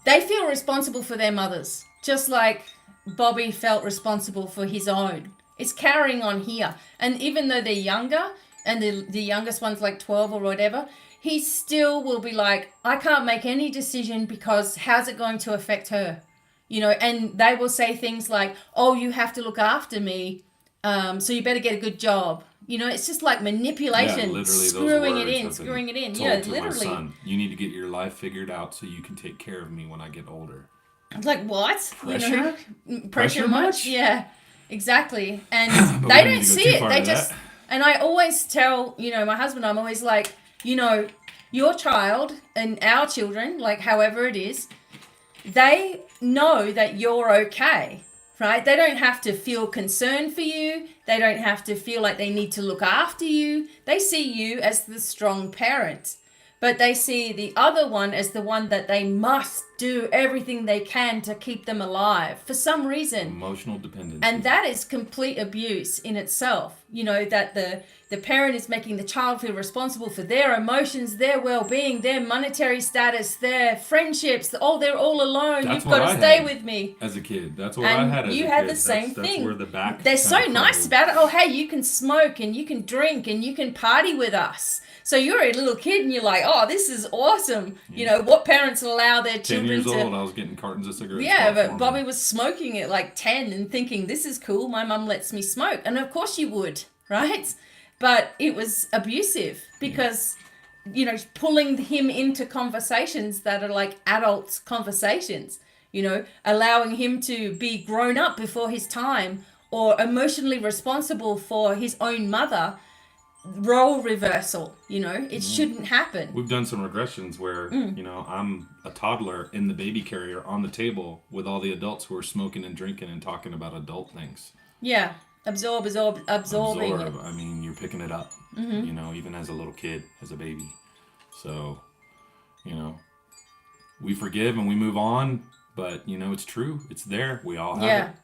They feel responsible for their mothers, just like Bobby felt responsible for his own. It's carrying on here. And even though they're younger, and the youngest one's like 12 or whatever, he still will be like, I can't make any decision because how's it going to affect her? You know, and they will say things like, oh, you have to look after me, so you better get a good job. You know, it's just like manipulation,
yeah,
screwing it in. Yeah, literally.
My son, you need to get your life figured out so you can take care of me when I get older.
Like what?
Pressure?
You know, pressure much? Yeah, exactly. And
they
they don't see it. They just, and I always tell, you know, my husband, I'm always like, you know, your child and our children, like however it is, they know that you're okay, right? They don't have to feel concerned for you. They don't have to feel like they need to look after you. They see you as the strong parent, but they see the other one as the one that they must do everything they can to keep them alive for some reason.
Emotional dependency.
And that is complete abuse in itself. You know, that the parent is making the child feel responsible for their emotions, their well-being, their monetary status, their friendships. Oh, they're all alone. You've got to stay with me.
As a kid. That's what I had as a kid.
You had the same thing.
That's where the back
They're so nice about it. Oh, hey, you can smoke and you can drink and you can party with us. So you're a little kid and you're like, oh, this is awesome. Yeah. You know, what parents allow their children
10 years old, I was getting cartons of cigarettes.
Yeah, but Bobby was smoking at like 10 and thinking, this is cool. My mum lets me smoke. And of course you would, right? But it was abusive because, you know, pulling him into conversations that are like adult conversations, you know, allowing him to be grown up before his time or emotionally responsible for his own mother. Role reversal, you know, it shouldn't happen.
We've done some regressions where, you know, I'm a toddler in the baby carrier on the table with all the adults who are smoking and drinking and talking about adult things.
Yeah, absorbing it.
I mean, you're picking it up, you know, even as a little kid, as a baby. So, you know, we forgive and we move on, but it's true. It's there. We all have
Yeah.
it.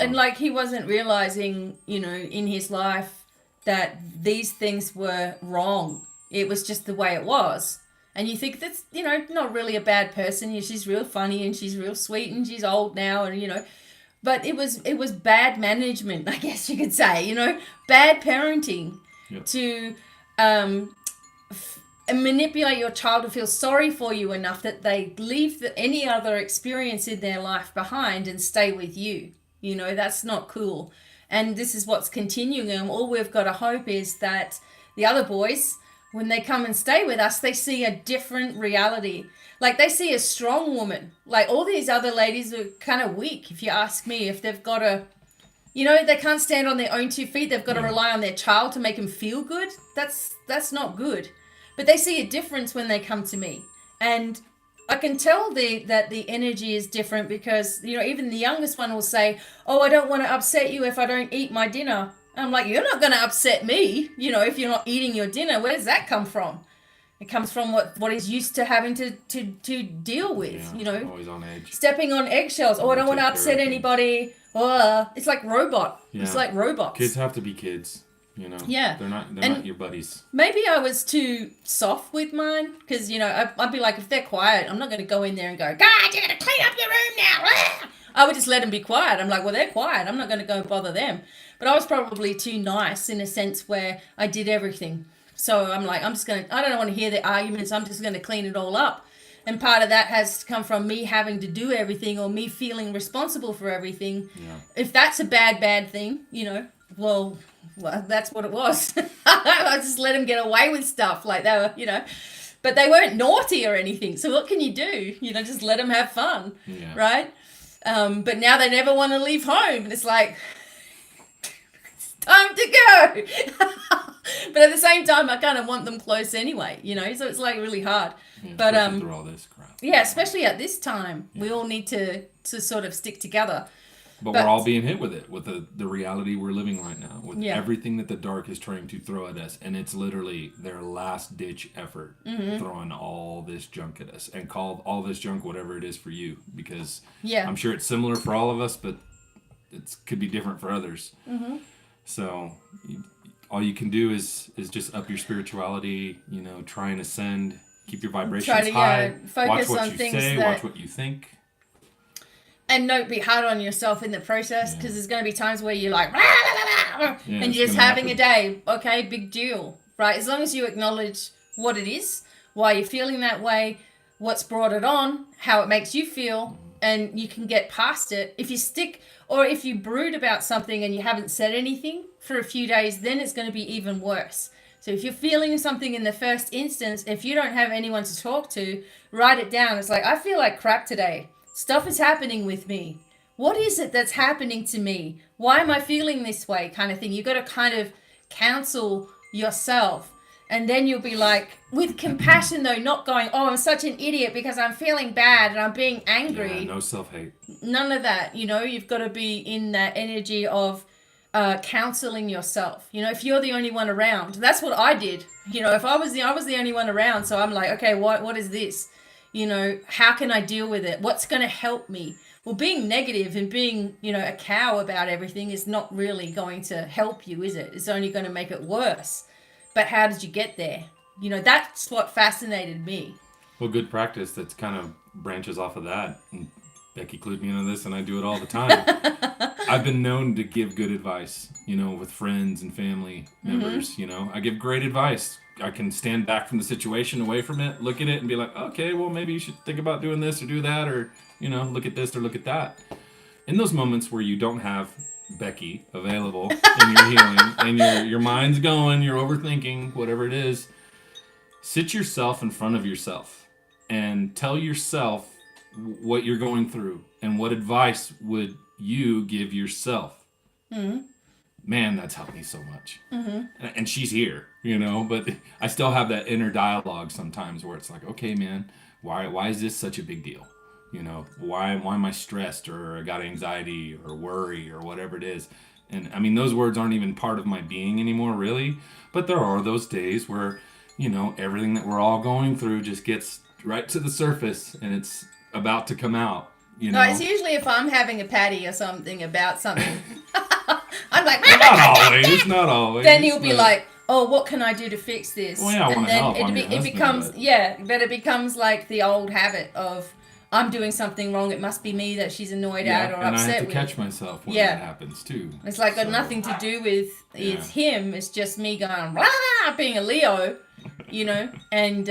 And like he wasn't realizing, in his life that these things were wrong. It was just the way it was. And you think that's, not really a bad person. She's real funny and she's real sweet and she's old now and but it was bad management, I guess you could say, bad parenting to manipulate your child to feel sorry for you enough that they leave any other experience in their life behind and stay with you. That's not cool. And this is what's continuing. And all we've got to hope is that the other boys, when they come and stay with us, they see a different reality. Like they see a strong woman. Like all these other ladies are kind of weak, if you ask me. If they've got they can't stand on their own 2 feet. They've got to rely on their child to make them feel good. That's not good. But they see a difference when they come to me. And I can tell that the energy is different because, even the youngest one will say, oh, I don't want to upset you if I don't eat my dinner. And I'm like, you're not going to upset me, if you're not eating your dinner. Where does that come from? It comes from what he's used to having to deal with,
Always on edge.
Stepping on eggshells. Oh, I don't want to upset anybody. It's like robot. Yeah. It's like robots.
Kids have to be kids.
Yeah.
They're not your buddies.
Maybe I was too soft with mine because, I'd be like, if they're quiet, I'm not going to go in there and go, God, you're going to clean up your room now. I would just let them be quiet. I'm like, well, they're quiet. I'm not going to go bother them. But I was probably too nice in a sense where I did everything. So I'm like, I don't want to hear the arguments. I'm just going to clean it all up. And part of that has come from me having to do everything or me feeling responsible for everything. Yeah. If that's a bad thing, well, that's what it was. I just let them get away with stuff like they were, but they weren't naughty or anything. So what can you do? Just let them have fun, right? But now they never want to leave home. And it's like, it's time to go. But at the same time, I kind of want them close anyway, so it's like really hard.
Yeah, but through all this crap.
Yeah, especially at this time, we all need to sort of stick together.
But we're all being hit with it, with the reality we're living right now, with everything that the dark is trying to throw at us. And it's literally their last-ditch effort, throwing all this junk at us. And call all this junk whatever it is for you. Because I'm sure it's similar for all of us, but it could be different for others. Mm-hmm. So all you can do is just up your spirituality, try and ascend, keep your vibrations high,
focus
watch
on
what you
things
say, watch what you think.
And don't be hard on yourself in the process because there's going to be times where you're like, and you're just having a day. Okay, big deal, right? As long as you acknowledge what it is, why you're feeling that way, what's brought it on, how it makes you feel, and you can get past it. If you stick or if you brood about something and you haven't said anything for a few days, then it's going to be even worse. So if you're feeling something in the first instance, if you don't have anyone to talk to, write it down. It's like, I feel like crap today. Stuff is happening with me. What is it that's happening to me? Why am I feeling this way? Kind of thing. You've got to kind of counsel yourself. And then you'll be like, with compassion though, not going, oh, I'm such an idiot because I'm feeling bad and I'm being angry.
Yeah, no self-hate.
None of that. You've got to be in that energy of counseling yourself. If you're the only one around, that's what I did. If I was the only one around. So I'm like, okay, what is this? How can I deal with it? What's going to help me? Well, being negative and being, a cow about everything is not really going to help you, is it? It's only going to make it worse. But how did you get there? That's what fascinated me.
Well, good practice that's kind of branches off of that. And Becky clued me into this, and I do it all the time. I've been known to give good advice, with friends and family members. I give great advice. I can stand back from the situation, away from it, look at it, and be like, okay, well, maybe you should think about doing this or do that, or, look at this or look at that. In those moments where you don't have Becky available and you're healing, and your mind's going, you're overthinking, whatever it is, sit yourself in front of yourself and tell yourself what you're going through and what advice would you give yourself. Mm-hmm. Man, that's helped me so much. Mm-hmm. And she's here, but I still have that inner dialogue sometimes where it's like, okay, man, why is this such a big deal? Why am I stressed or I got anxiety or worry or whatever it is? And I mean, those words aren't even part of my being anymore, really. But there are those days where, everything that we're all going through just gets right to the surface and it's about to come out. You
No,
know,
it's usually if I'm having a patty or something about something. I'm like,
not always.
then he'll be
but-
like, "Oh, what can I do to fix this?"
Well, yeah, I
and
wanna
then
help. I'm your
it
husband,
becomes
but-
but it becomes like the old habit of I'm doing something wrong. It must be me that she's annoyed at or
and I
upset
have to
with.
catch myself when
Yeah.
that happens too.
It's like got
So,
nothing to do with it's
Yeah.
him. It's just me going rah, being a Leo, and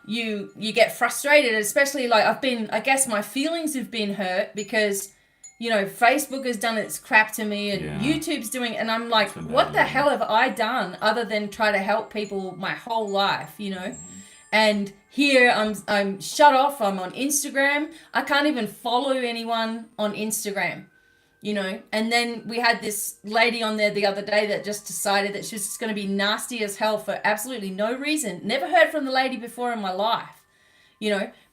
you get frustrated, especially like I guess my feelings have been hurt because Facebook has done its crap to me and
Yeah.
YouTube's doing, and I'm like,
It's been
what
bad,
the
yeah.
hell have I done other than try to help people my whole life, And here I'm shut off. I'm on Instagram. I can't even follow anyone on Instagram. And then we had this lady on there the other day that just decided that she was just going to be nasty as hell for absolutely no reason. Never heard from the lady before in my life,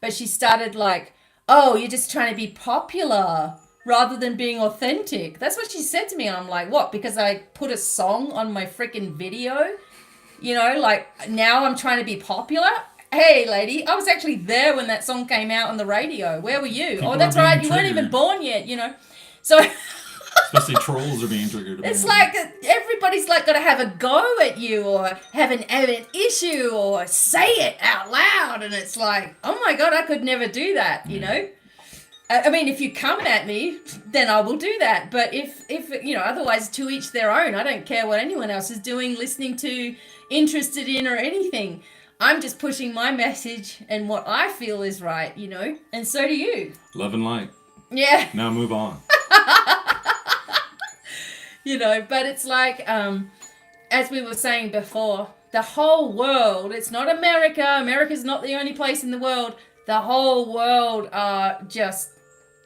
but she started like, "Oh, you're just trying to be popular rather than being authentic." That's what she said to me. And I'm like, what? Because I put a song on my freaking video? Like now I'm trying to be popular? Hey, lady, I was actually there when that song came out on the radio. Where were you?
People
Oh, that's
are being
right. You weren't even
triggered.
born yet, So
Especially trolls are being triggered.
it's
apparently.
like everybody's like got to have a go at you or have an issue or say it out loud. And it's like, oh my God, I could never do that, I mean, if you come at me, then I will do that. But if otherwise to each their own. I don't care what anyone else is doing, listening to, interested in or anything. I'm just pushing my message and what I feel is right, and so do you.
Love and light.
Yeah.
Now move on.
But it's like, as we were saying before, the whole world, it's not America. America's not the only place in the world. The whole world are just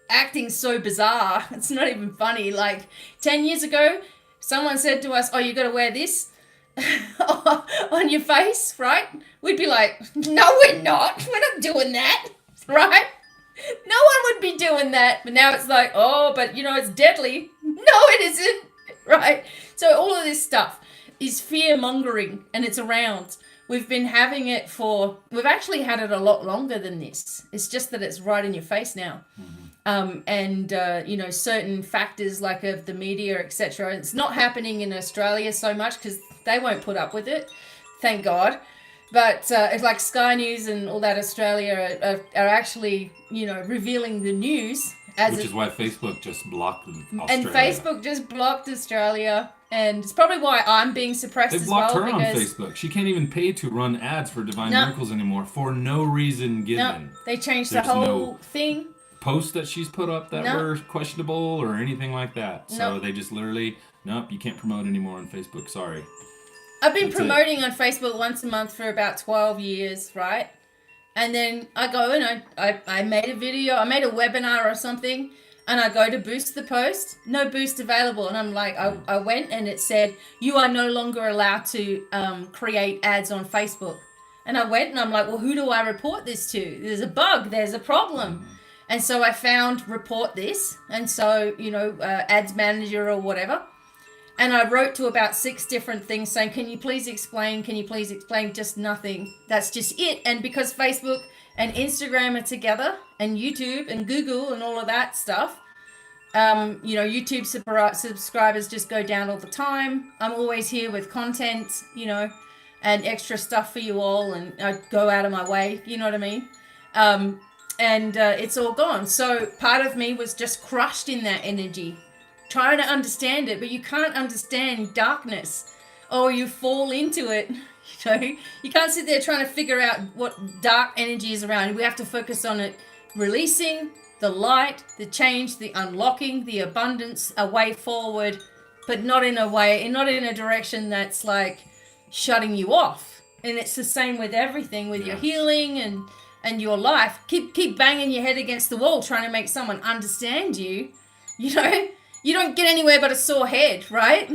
acting so bizarre. It's not even funny. Like 10 years ago, someone said to us, "Oh, you got to wear this on your face," right? We'd be like, "No, we're not. We're not doing that," right? No one would be doing that. But now it's like, "Oh, but it's deadly." No, it isn't, right? So all of this stuff is fear mongering, and it's around. We've been having it we've actually had it a lot longer than this. It's just that it's right in your face now. Certain factors like of the media, etc. It's not happening in Australia so much because they won't put up with it, thank God. But it's like Sky News and all that Australia are actually, revealing the news.
Which is why Facebook just blocked Australia.
And Facebook just blocked Australia. And it's probably why I'm being suppressed
They
as well.
blocked her on
because
Facebook. She can't even pay to run ads for Divine
No.
Miracles anymore for no reason given.
No, they changed
There's
the whole
no
thing.
Posts that she's put up that
No.
were questionable or anything like that. So
No.
they just literally, nope, you can't promote anymore on Facebook. Sorry.
I've been
That's
promoting on Facebook once a month for about 12 years, right? And then I go and I made a video, I made a webinar or something, and I go to boost the post, no boost available. And I'm like, I went and it said, "You are no longer allowed to create ads on Facebook." And I went and I'm like, well, who do I report this to? There's a bug, there's a problem. And so I found report this. And so, ads manager or whatever. And I wrote to about 6 different things saying, can you please explain? Can you please explain? Just nothing. That's just it. And because Facebook and Instagram are together and YouTube and Google and all of that stuff, YouTube subscribers just go down all the time. I'm always here with content, and extra stuff for you all. And I go out of my way, you know what I mean? And it's all gone. So part of me was just crushed in that energy, trying to understand it, but you can't understand darkness, or you fall into it. You can't sit there trying to figure out what dark energy is around. We have to focus on it, releasing the light, the change, the unlocking, the abundance, a way forward, but not in a direction that's like shutting you off. And it's the same with everything, with your healing and your life. Keep banging your head against the wall trying to make someone understand you. You don't get anywhere but a sore head, right?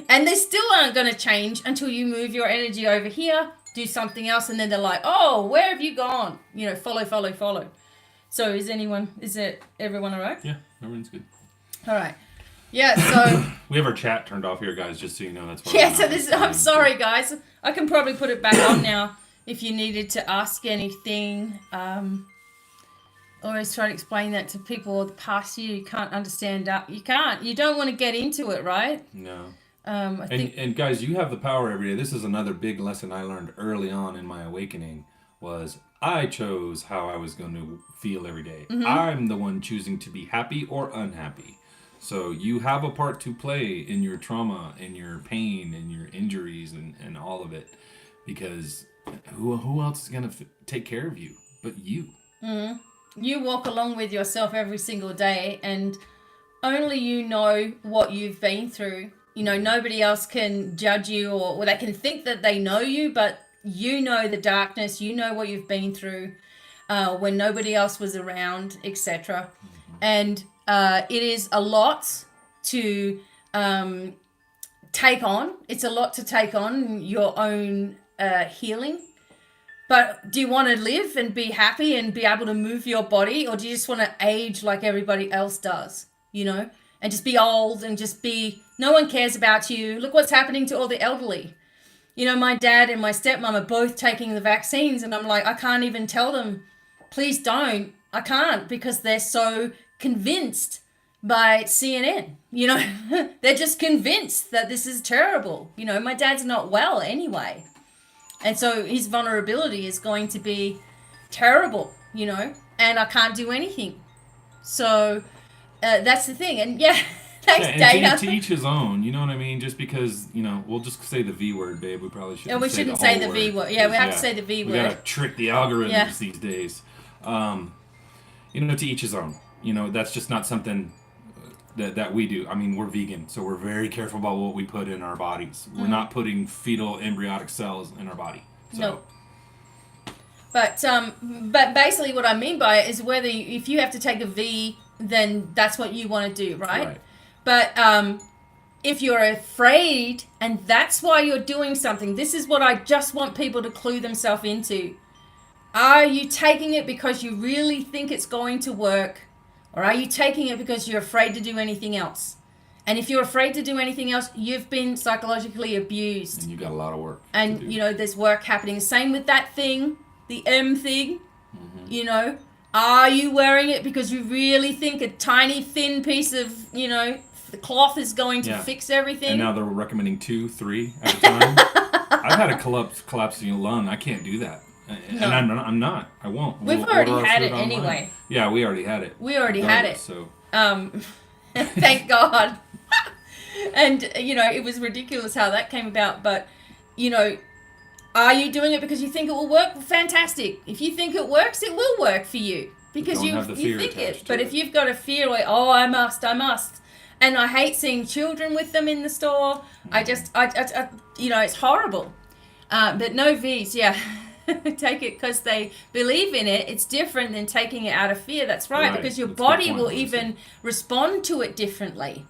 And they still aren't going to change until you move your energy over here, do something else, and then they're like, "Oh, where have you gone?" Follow. So is everyone all right?
Yeah, everyone's good.
All right. Yeah, so
We have our chat turned off here, guys, just so you know. That's why.
yeah,
we're
so
not
I'm
responding.
sorry, guys. I can probably put it back on now if you needed to ask anything. always try to explain that to people past you can't understand that. You don't want to get into it, right?
No.
I think
And guys, you have the power every day. This is another big lesson I learned early on in my awakening was I chose how I was going to feel every day. I'm the one choosing to be happy or unhappy. So you have a part to play in your trauma, in your pain, in your injuries, and all of it. Because who else is going to take care of you but you?
you walk along with yourself every single day, and only you know what you've been through. You know, nobody else can judge you, or they can think that they know you, but you know the darkness, you know what you've been through when nobody else was around, etc. And it is a lot to take on. It's a lot to take on your own healing. But do you want to live and be happy and be able to move your body, or do you just want to age like everybody else does, you know, and just be old and just be, no one cares about you. Look what's happening to all the elderly. You know, my dad and my stepmom are both taking the vaccines, and I'm like, I can't even tell them, please don't. I can't, because they're so convinced by CNN, you know, they're just convinced that this is terrible. You know, my dad's not well anyway. And so his vulnerability is going to be terrible, you know, and I can't do anything. So that's the thing. And yeah, thanks, Dana.
To each his own, you know what I mean? Just because, you know, we'll just say the V word, babe. We probably shouldn't
we shouldn't say the V word. Yeah, we have to say the V word.
We got to trick the algorithms these days. You know, to each his own. You know, that's just not something that we do. I mean, we're vegan, so we're very careful about what we put in our bodies. We're not putting fetal embryonic cells in our body. So.
No. But basically what I mean by it is whether if you have to take a V, then that's what you want to do, right? But if you're afraid and that's why you're doing something, this is what I just want people to clue themselves into. Are you taking it because you really think it's going to work? Or are you taking it because you're afraid to do anything else? And if you're afraid to do anything else, you've been psychologically abused.
And you've got a lot of work.
And, you know, there's work happening. Same with that thing, the M thing. You know, are you wearing it because you really think a tiny, thin piece of, you know, the cloth is going to fix everything?
And now they're recommending 2, 3 at a time. I've had a collapsing lung. I can't do that. And I'm not. I won't.
We've already had it anyway.
Yeah, we already had it.
We already had it.
So.
Thank God. And, you know, it was ridiculous how that came about. But, you know, are you doing it because you think it will work? Well, fantastic. If you think it works, it will work for you. Because you think it. But if you've got a fear like, oh, I must. And I hate seeing children with them in the store. I you know, it's horrible. But no V's, yeah. Take it because they believe in it. It's different than taking it out of fear. That's right. Because your body will even respond to it differently.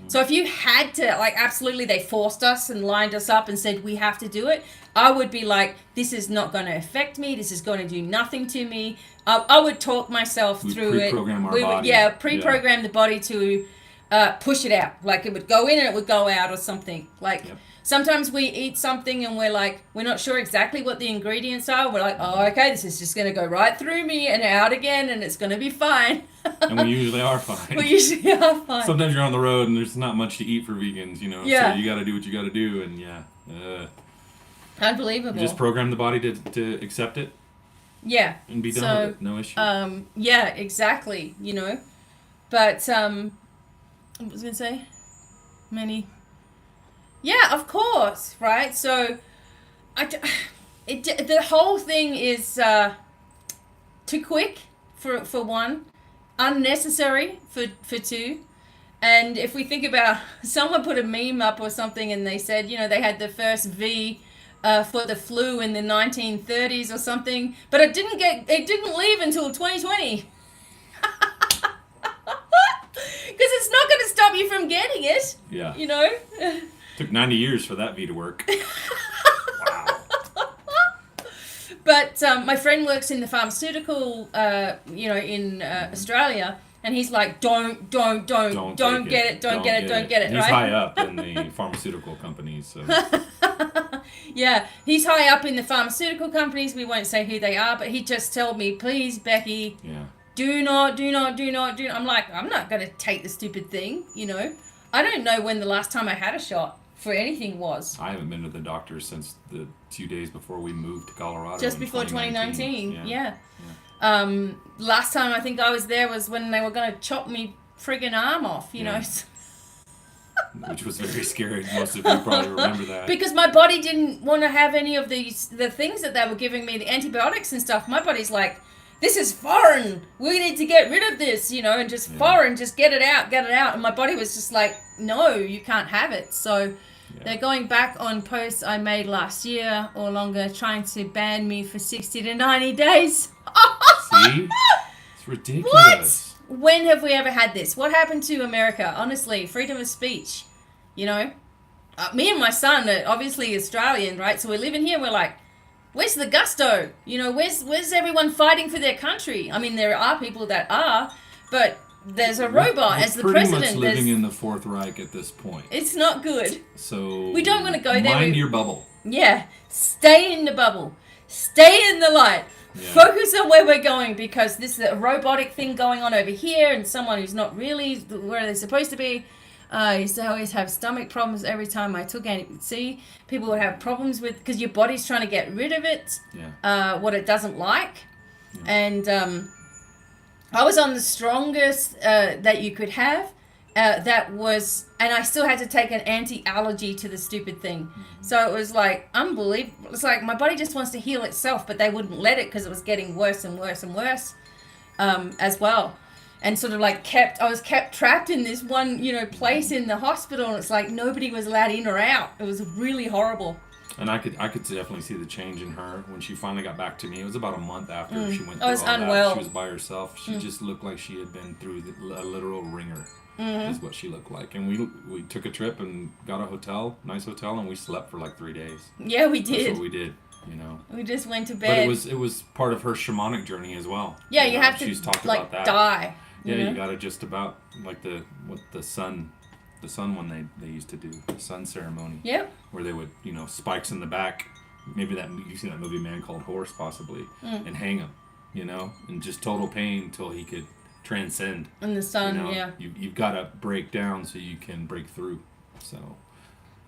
So if you had to, like, absolutely, they forced us and lined us up and said we have to do it, I would be like, this is not going to affect me. This is going to do nothing to me. I would talk myself through it. Pre-program the body to push it out. Like, it would go in and it would go out or something. Like. Yep. Sometimes we eat something and we're not sure exactly what the ingredients are. We're like, oh, okay, this is just going to go right through me and out again and it's going to be fine.
And we usually are fine. Sometimes you're on the road and there's not much to eat for vegans, you know. Yeah. So you got to do what you got to do and
Unbelievable.
You just program the body to accept it.
Yeah.
And be done with it. No issue.
Yeah, exactly, you know. But, what was I going to say? Yeah, of course, right? So, the whole thing is too quick for one, unnecessary for two, and if we think about, someone put a meme up or something, and they said, you know, they had the first V for the flu in the 1930s or something, but it didn't leave until 2020. Because it's not going to stop you from getting it. Yeah. You know.
Took 90 years for that V to work. Wow.
But my friend works in the pharmaceutical, you know, in Australia, and he's like, don't get it, don't get it.
He's high up in the pharmaceutical companies. So.
Yeah, he's high up in the pharmaceutical companies. We won't say who they are, but he just told me, please, Becky.
Yeah.
do not. I'm like, I'm not going to take the stupid thing, you know. I don't know when the last time I had a shot for anything was.
I haven't been to the doctor since the 2 days before we moved to Colorado.
Just
in
before 2019. Yeah.
Yeah.
Last time I think I was there was when they were going to chop me friggin' arm off, you know.
Which was very scary. Most of you probably remember that.
Because my body didn't want to have any of the things that they were giving me, the antibiotics and stuff. My body's like, this is foreign. We need to get rid of this, you know, and just foreign, just get it out. And my body was just like, no, you can't have it. So they're going back on posts I made last year or longer, trying to ban me for 60 to 90 days.
See? It's ridiculous.
What? When have we ever had this? What happened to America? Honestly, freedom of speech, you know? Me and my son are obviously Australian, right? So we're living here and we're like, where's the gusto? You know, where's everyone fighting for their country? I mean, there are people that are, but there's a robot as the president.
Pretty much living in the Fourth Reich at this point.
It's not good.
So
we don't want to go there.
Mind your bubble.
Yeah, stay in the bubble. Stay in the light. Yeah. Focus on where we're going, because this is a robotic thing going on over here, and someone who's not really where they're supposed to be. I used to always have stomach problems every time I took any. See, people would have problems with, because your body's trying to get rid of it, what it doesn't like. Yeah. And I was on the strongest that you could have. That was, and I still had to take an anti-allergy to the stupid thing. So it was like unbelievable. It's like my body just wants to heal itself, but they wouldn't let it because it was getting worse and worse and worse as well. And sort of like I was kept trapped in this one, you know, place in the hospital, and it's like nobody was allowed in or out. It was really horrible.
And I could definitely see the change in her when she finally got back to me. It was about a month after she went through all
unwell.
that. She was by herself. She just looked like she had been through a literal ringer. Is what she looked like. And we took a trip and got a nice hotel, and we slept for like 3 days.
Yeah, we did.
That's what we did, you know.
We just went to bed.
But it was part of her shamanic journey as well.
Yeah, you have to
She's talked
like
about that.
die.
Yeah, you gotta just about like the sun one they used to do, the sun ceremony.
Yep.
Where they would, you know, spikes in the back. Maybe you've seen that movie Man Called Horse possibly, and hang him, you know, and just total pain until he could transcend.
In the sun,
you know? You've got to break down so you can break through. So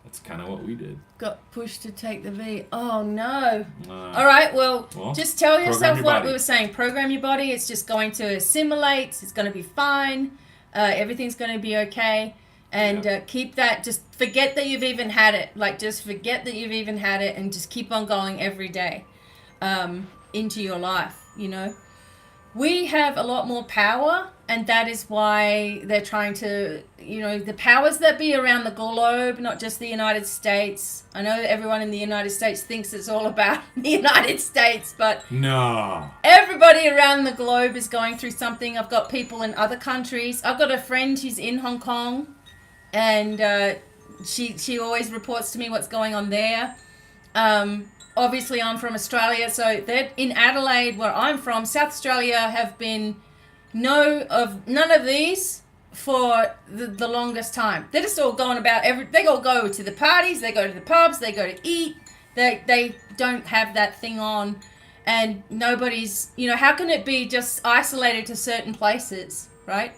that's kind of what we did.
Got pushed to take the V. Oh no. All right, well, just tell yourself what we were saying. Program your body. It's just going to assimilate. It's going to be fine. Everything's going to be okay. And keep that, just forget that you've even had it. Like, just forget that you've even had it, and just keep on going every day into your life, you know. We have a lot more power, and that is why they're trying to, you know, the powers that be around the globe, not just the United States. I know that everyone in the United States thinks it's all about the United States, but
no.
Everybody around the globe is going through something. I've got people in other countries. I've got a friend who's in Hong Kong, and she always reports to me what's going on there. Obviously, I'm from Australia, so they're in Adelaide, where I'm from. South Australia have been none of these for the longest time. They're just all going about they all go to the parties, they go to the pubs, they go to eat. They don't have that thing on, and nobody's, you know, how can it be just isolated to certain places, right?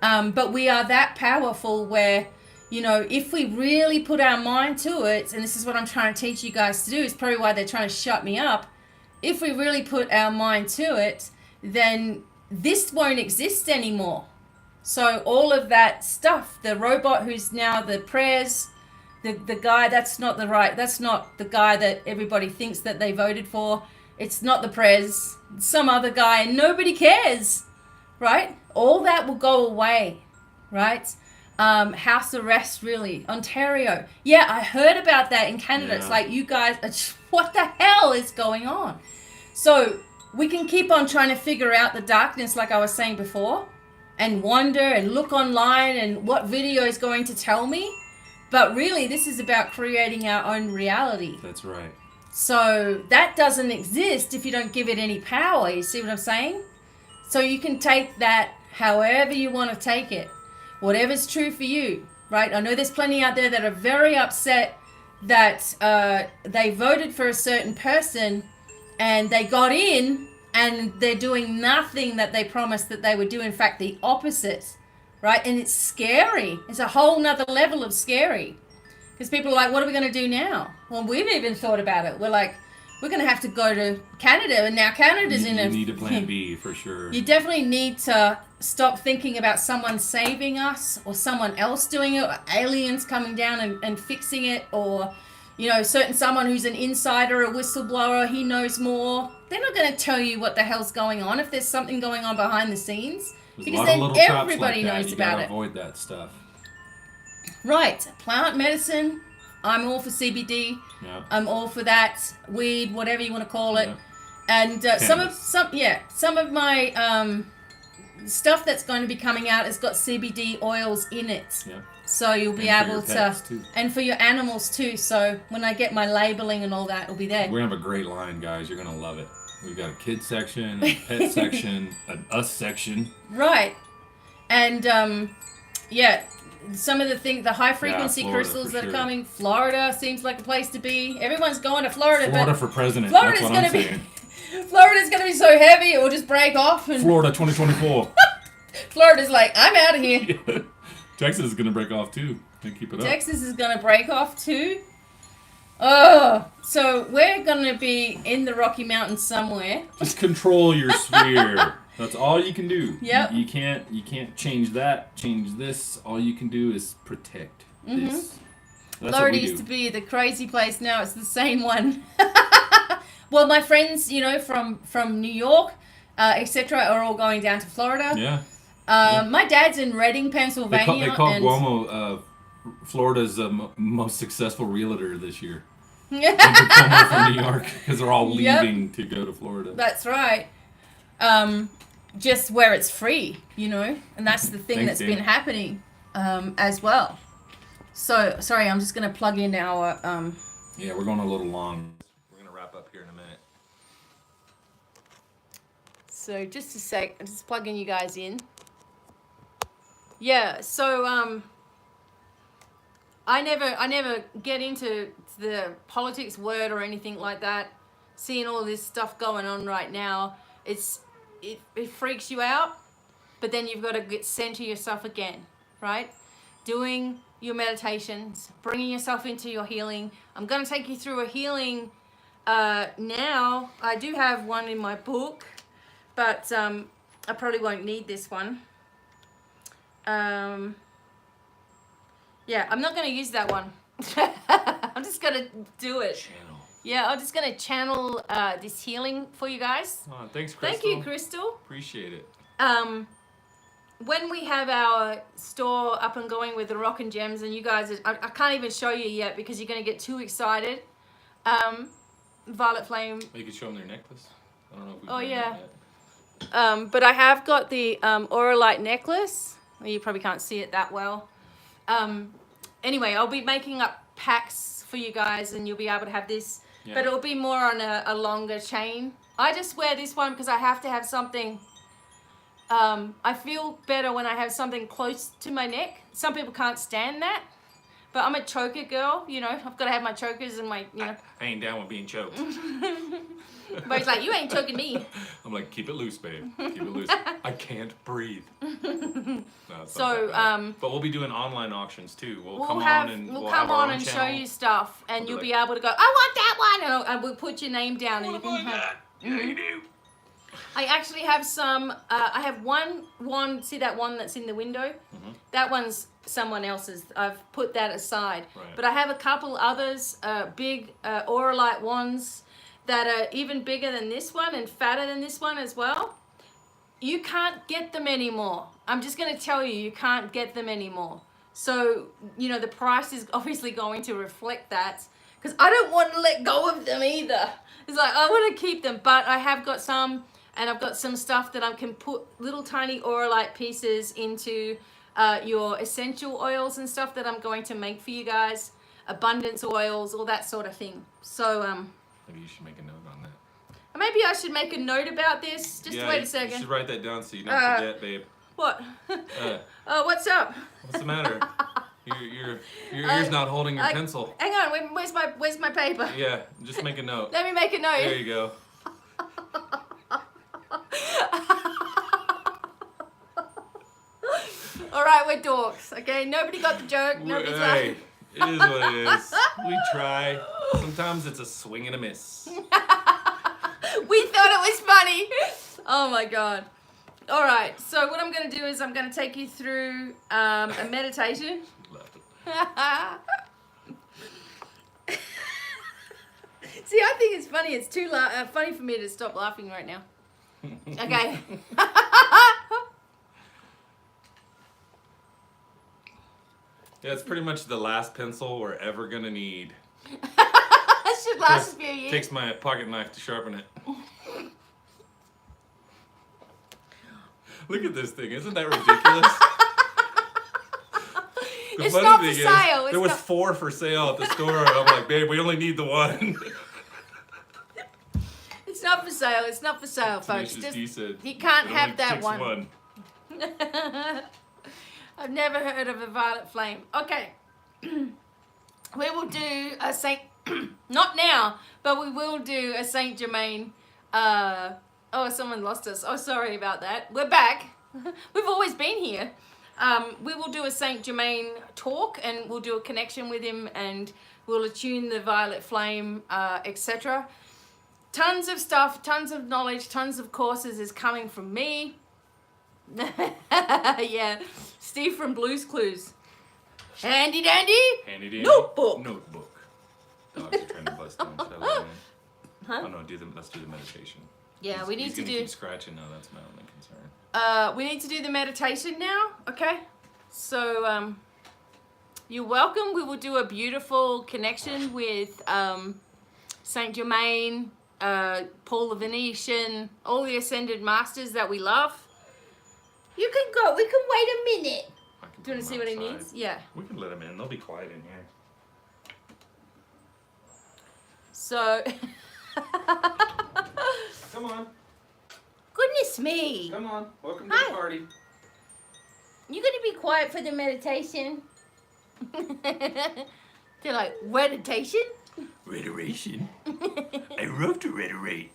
But we are that powerful where, you know, if we really put our mind to it, and this is what I'm trying to teach you guys to do, is probably why they're trying to shut me up. If we really put our mind to it, then this won't exist anymore. So all of that stuff, the robot who's now the prayers, the guy, that's not the guy that everybody thinks that they voted for. It's not the prez, some other guy, and nobody cares, right? All that will go away, right? House arrest, really. Ontario. Yeah, I heard about that in Canada. Yeah. It's like, you guys, what the hell is going on? So we can keep on trying to figure out the darkness, like I was saying before, and wonder and look online and what video is going to tell me. But really, this is about creating our own reality.
That's right.
So that doesn't exist if you don't give it any power. You see what I'm saying? So you can take that however you want to take it. Whatever's true for you, right? I know there's plenty out there that are very upset that they voted for a certain person and they got in and they're doing nothing that they promised that they would do. In fact, the opposite, right? And it's scary. It's a whole nother level of scary. Because people are like, what are we going to do now? Well, we've even thought about it. We're like, we're going to have to go to Canada. And now Canada's in a...
You need a plan B for sure.
You definitely need to stop thinking about someone saving us or someone else doing it, or aliens coming down and fixing it, or, you know, someone who's an insider, a whistleblower, he knows more. They're not going to tell you what the hell's going on if there's something going on behind the scenes.
There's
because
a lot
then
of little
everybody
traps like
knows
that.
about
you
it.
Avoid that stuff.
Right. Plant medicine. I'm all for CBD.
Yeah.
I'm all for that. Weed, whatever you want to call it.
Yeah.
And some of my stuff that's going to be coming out has got CBD oils in it.
Yeah.
So you'll be able to, and for your animals too. So when I get my labeling and all that, it'll be there.
We're gonna have a great line, guys. You're gonna love it. We've got a kids section, a pet section, an us section.
Right. And some of the high frequency crystals that are coming. Florida seems like a place to be. Everyone's going to Florida.
Florida for president.
Florida's
That's what I'm saying.
Florida's going to be so heavy it will just break off. And
Florida 2024.
Florida's like, I'm out of here.
Yeah. Texas is going to break off too. They keep it up.
Texas is going to break off too. Oh, so we're going to be in the Rocky Mountains somewhere.
Just control your sphere. That's all you can do.
Yep.
You can't change that, change this. All you can do is protect this. That's
Florida used to be the crazy place. Now it's the same one. Well, my friends, you know, from New York, etc., are all going down to Florida.
Yeah.
My dad's in Reading, Pennsylvania.
They call Cuomo Florida's most successful realtor this year. Cuomo from New York, because they're all leaving to go to Florida.
That's right. Just where it's free, you know, and that's the thing that's been happening as well. So, sorry, I'm just going to plug in our...
Yeah, we're going a little long. We're going to wrap up here in a minute.
So, just a sec. I'm just plugging you guys in. Yeah, so I never get into the politics word or anything like that. Seeing all this stuff going on right now, it freaks you out, but then you've got to center yourself again, right? Doing your meditations, bringing yourself into your healing. I'm going to take you through a healing now. I do have one in my book, but I probably won't need this one. Yeah, I'm not going to use that one. I'm just going to do it.
Channel.
Yeah, I'm just going to channel this healing for you guys.
Oh, thanks, Crystal.
Thank you, Crystal.
Appreciate it.
When we have our store up and going with the Rock and Gems, and you guys, I can't even show you yet because you're going to get too excited. Violet Flame.
You could show them their necklace. I don't know if we've
Oh,
done
yeah.
that yet.
But I have got the Aura Light necklace. Well, you probably can't see it that well. Anyway, I'll be making up packs for you guys, and you'll be able to have this. Yeah. But it'll be more on a longer chain. I just wear this one because I have to have something. I feel better when I have something close to my neck. Some people can't stand that. But I'm a choker girl, you know. I've got to have my chokers and my, you know.
I ain't down with being choked.
But he's like, you ain't choking me.
I'm like, keep it loose, babe. Keep it loose. I can't breathe. No, but we'll be doing online auctions too. We'll come on and
show you stuff, and you'll be able to go, I want that one, and we'll put your name down, and you can have.
Yeah, you do.
I actually have some. I have one. See that one that's in the window? Mm-hmm. That one's someone else's. I've put that aside. Right. But I have a couple others, big Aura Light ones that are even bigger than this one and fatter than this one as well. You can't get them anymore. I'm just going to tell you, you can't get them anymore. So, you know, the price is obviously going to reflect that, because I don't want to let go of them either. It's like, I want to keep them, but I have got some, and I've got some stuff that I can put little tiny Aura Light pieces into your essential oils and stuff that I'm going to make for you guys. Abundance oils, all that sort of thing. So,
maybe you should make a note on that.
Maybe I should make a note about this. Just wait a second.
You should write that down so you don't forget, babe.
What? What's up?
What's the matter? Your ear's not holding your pencil.
Hang on, where's my paper?
Yeah, just make a note.
Let me make a note.
There you go.
right, we're dorks. Okay, nobody got the joke. Nobody's
Hey,
laughing.
it is what it is. We try. Sometimes it's a swing and a miss.
We thought it was funny. Oh my god. All right. So what I'm going to do is I'm going to take you through a meditation.
Love it.
See, I think it's funny. It's too funny for me to stop laughing right now. Okay.
Yeah, it's pretty much the last pencil we're ever gonna need.
That should last a few years.
Takes my pocket knife to sharpen it. Look at this thing. Isn't that ridiculous? The
It's
funny
not for
thing is,
sale. It's
there was
not-
4 for sale at the store, and I'm like, babe, we only need the one.
It's not for sale. It's not for sale, folks.
Tenacious D said,
You can't
"It
have
only
that
takes
one. I've never heard of a violet flame. Okay. We will do a Saint, not now, but we will do a Saint Germain. Oh, someone lost us. Oh, sorry about that. We're back. We've always been here. We will do a Saint Germain talk, and we'll do a connection with him, and we'll attune the violet flame, etc. Tons of stuff, tons of knowledge, tons of courses is coming from me. Yeah, Steve from Blue's Clues. Handy dandy.
Handy dandy.
Notebook.
Notebook. Dogs are trying to bust down. Huh?
Huh?
Oh no, let's do the meditation.
Yeah, we need
He's
to
gonna
do.
keep scratching now. That's my only concern.
We need to do the meditation now. Okay. So you're welcome. We will do a beautiful connection with Saint Germain, Paul the Venetian, all the ascended masters that we love. You can go. We can wait a minute.
I can
Do you want to
put
see
him
what he
outside.
needs? Yeah.
We can let him in. They'll be quiet in here.
So.
Come on.
Goodness me.
Come on. Welcome
Hi.
to the party.
You gonna be quiet for the meditation? They're like, meditation?
Rhetorication. I love to rhetorate.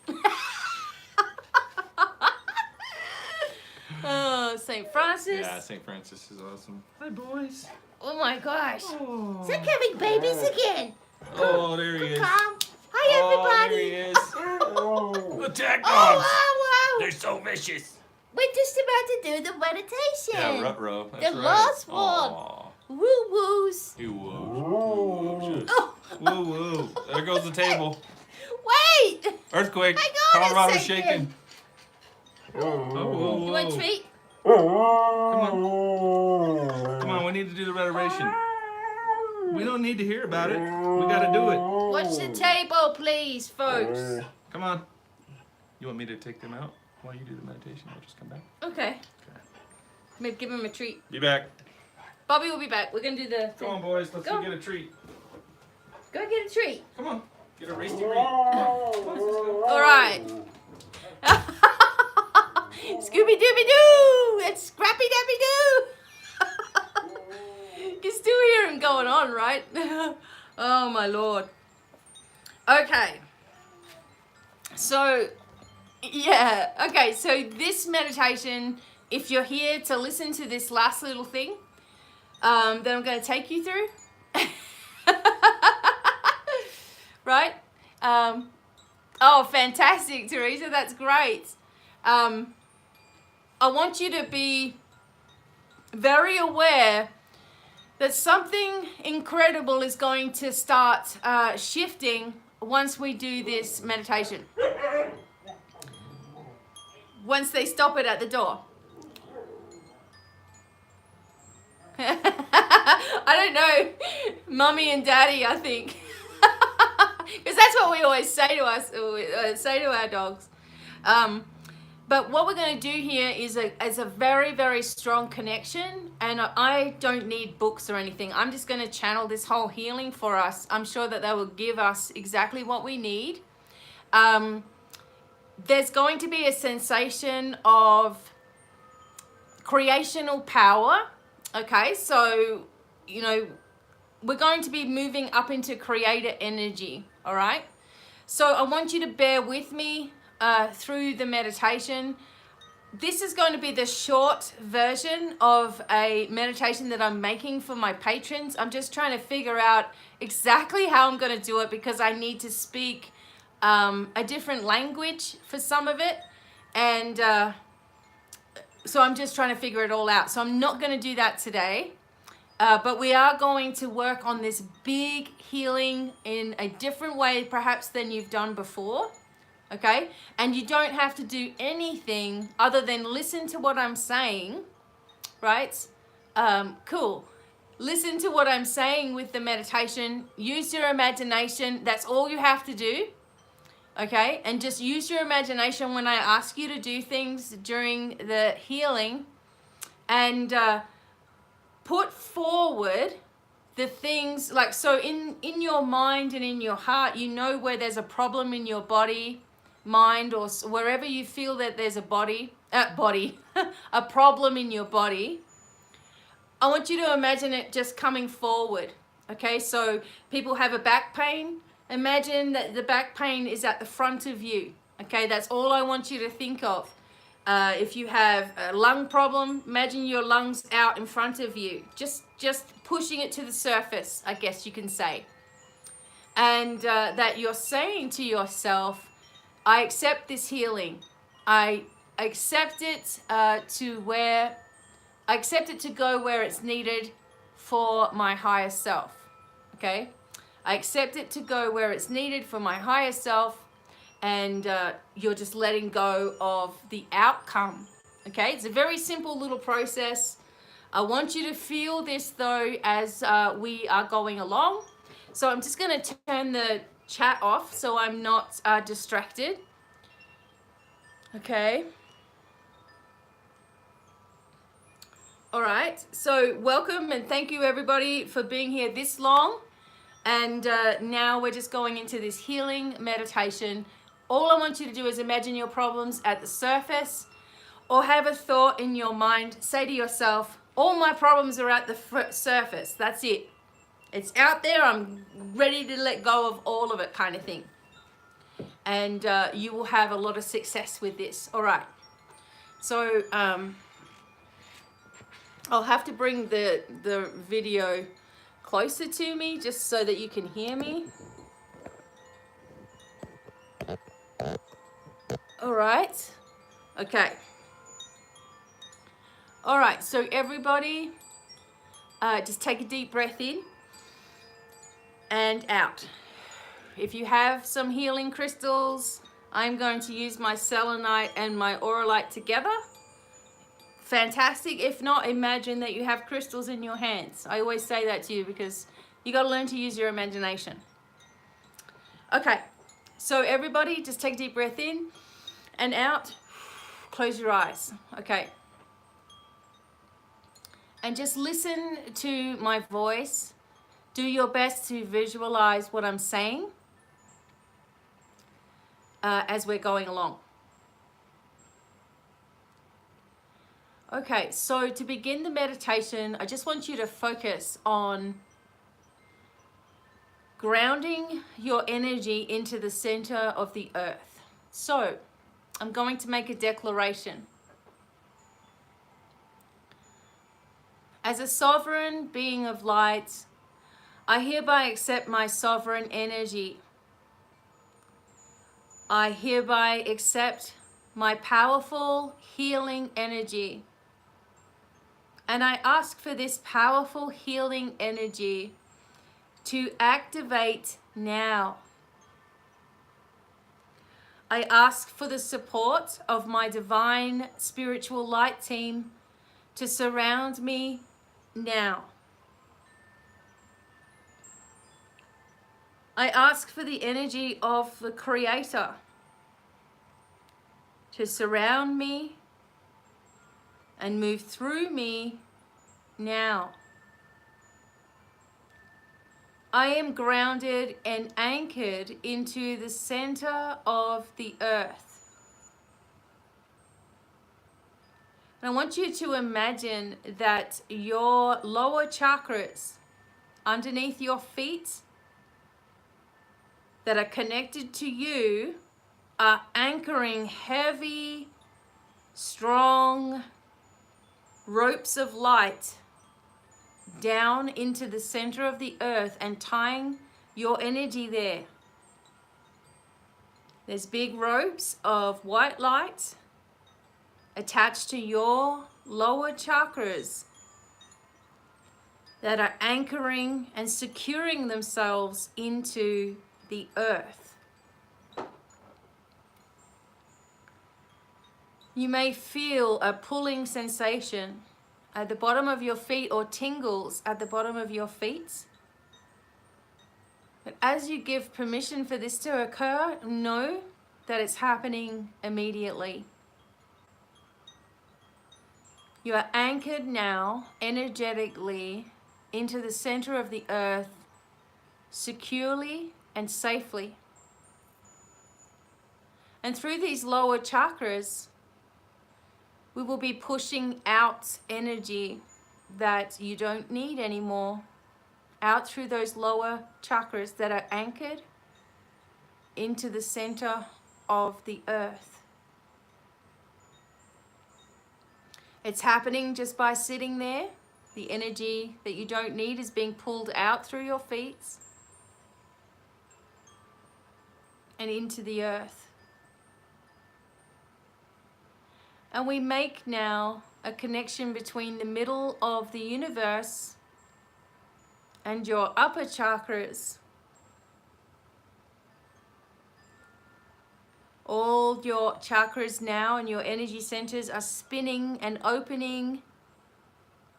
Oh, St. Francis.
Yeah, St. Francis is awesome. Hi, boys.
Oh my gosh.
Oh,
They're having babies again.
oh there he is.
Come. Hi,
Oh,
everybody.
there he is. Attack
Oh,
dogs.
wow, wow.
They're so vicious.
We're just about to do the meditation.
Yeah, Rut-row. That's
The
right.
last one.
Aw.
Woo-woos.
You woo.
Oh.
Woo woo. There goes the table.
Wait.
Earthquake.
Hang on a
Colorado's
second.
shaking. Oh, whoa,
You want a
whoa.
treat?
Come on, we need to do the restoration. We don't need to hear about it. We gotta do it.
Watch the table, please, folks.
Come on. You want me to take them out while you do the meditation? I'll just come back.
Okay. Maybe give him a treat.
Be back.
Bobby will be back. We're going to do the
Come on, boys. Let's
Go.
go get a treat.
Go get a treat.
Come on. Get a racy treat. Come on. Come on, let's go.
All right. Scooby Dooby Doo! It's Scrappy Dappy Doo! You still hear him going on, right? Oh my lord. Okay. So, yeah. Okay, so this meditation, if you're here to listen to this last little thing, that I'm going to take you through. Right? Oh, fantastic, Teresa. That's great. I want you to be very aware that something incredible is going to start shifting once we do this meditation. Once they stop it at the door. I don't know, Mummy and Daddy, I think. Because that's what we always say to us, say to our dogs. But what we're going to do here is a very, very strong connection. And I don't need books or anything. I'm just going to channel this whole healing for us. I'm sure that they will give us exactly what we need. There's going to be a sensation of creational power. Okay, so, you know, we're going to be moving up into creator energy. All right. So I want you to bear with me through the meditation. this is going to be the short version of a meditation that I'm making for my patrons. I'm just trying to figure out exactly how I'm going to do it because I need to speak a different language for some of it. And so I'm just trying to figure it all out. So I'm not going to do that today. But we are going to work on this big healing in a different way perhaps than you've done before. Okay? And you don't have to do anything other than listen to what I'm saying. Right? Cool. Listen to what I'm saying with the meditation. Use your imagination. That's all you have to do. Okay? And just use your imagination when I ask you to do things during the healing. And put forward the things, like, so in your mind and in your heart, you know where there's a problem in your body, mind, or wherever you feel that there's a a problem in your body. I want you to imagine it just coming forward. Okay, so people have a back pain. Imagine that the back pain is at the front of you. Okay, that's all I want you to think of. If you have a lung problem, imagine your lungs out in front of you. Just pushing it to the surface, I guess you can say. And that you're saying to yourself, I accept this healing. I accept it I accept it to go where it's needed for my higher self. Okay? I accept it to go where it's needed for my higher self. And you're just letting go of the outcome. Okay, it's a very simple little process. I want you to feel this though as we are going along. So I'm just going to turn the chat off so I'm not distracted. Okay. All right, so welcome and thank you everybody for being here this long. And now we're just going into this healing meditation. All I want you to do is imagine your problems at the surface, or have a thought in your mind. Say to yourself, all my problems are at the surface. That's it. It's out there. I'm ready to let go of all of it, kind of thing. And you will have a lot of success with this. All right. So I'll have to bring the video closer to me just so that you can hear me. All right. Okay. All right. So everybody, just take a deep breath in and out. If you have some healing crystals, I'm going to use my selenite and my auralite together. Fantastic. If not, imagine that you have crystals in your hands. I always say that to you because you got to learn to use your imagination. Okay. So everybody, just take a deep breath in and out. Close your eyes. Okay. And just listen to my voice. Do your best to visualize what I'm saying as we're going along. Okay, so to begin the meditation, I just want you to focus on grounding your energy into the center of the earth. So, I'm going to make a declaration. As a sovereign being of light, I hereby accept my sovereign energy. I hereby accept my powerful healing energy. And I ask for this powerful healing energy to activate now. I ask for the support of my divine spiritual light team to surround me now. I ask for the energy of the Creator to surround me and move through me now. I am grounded and anchored into the center of the earth. And I want you to imagine that your lower chakras underneath your feet that are connected to you are anchoring heavy strong ropes of light down into the center of the earth and tying your energy there. There's big ropes of white light attached to your lower chakras that are anchoring and securing themselves into the earth. You may feel a pulling sensation at the bottom of your feet or tingles at the bottom of your feet. But as you give permission for this to occur, know that it's happening immediately. You are anchored now energetically into the center of the earth, securely and safely. And through these lower chakras, we will be pushing out energy that you don't need anymore, out through those lower chakras that are anchored into the center of the earth. It's happening just by sitting there. The energy that you don't need is being pulled out through your feet and into the earth. And we make now a connection between the middle of the universe and your upper chakras. All your chakras now and your energy centers are spinning and opening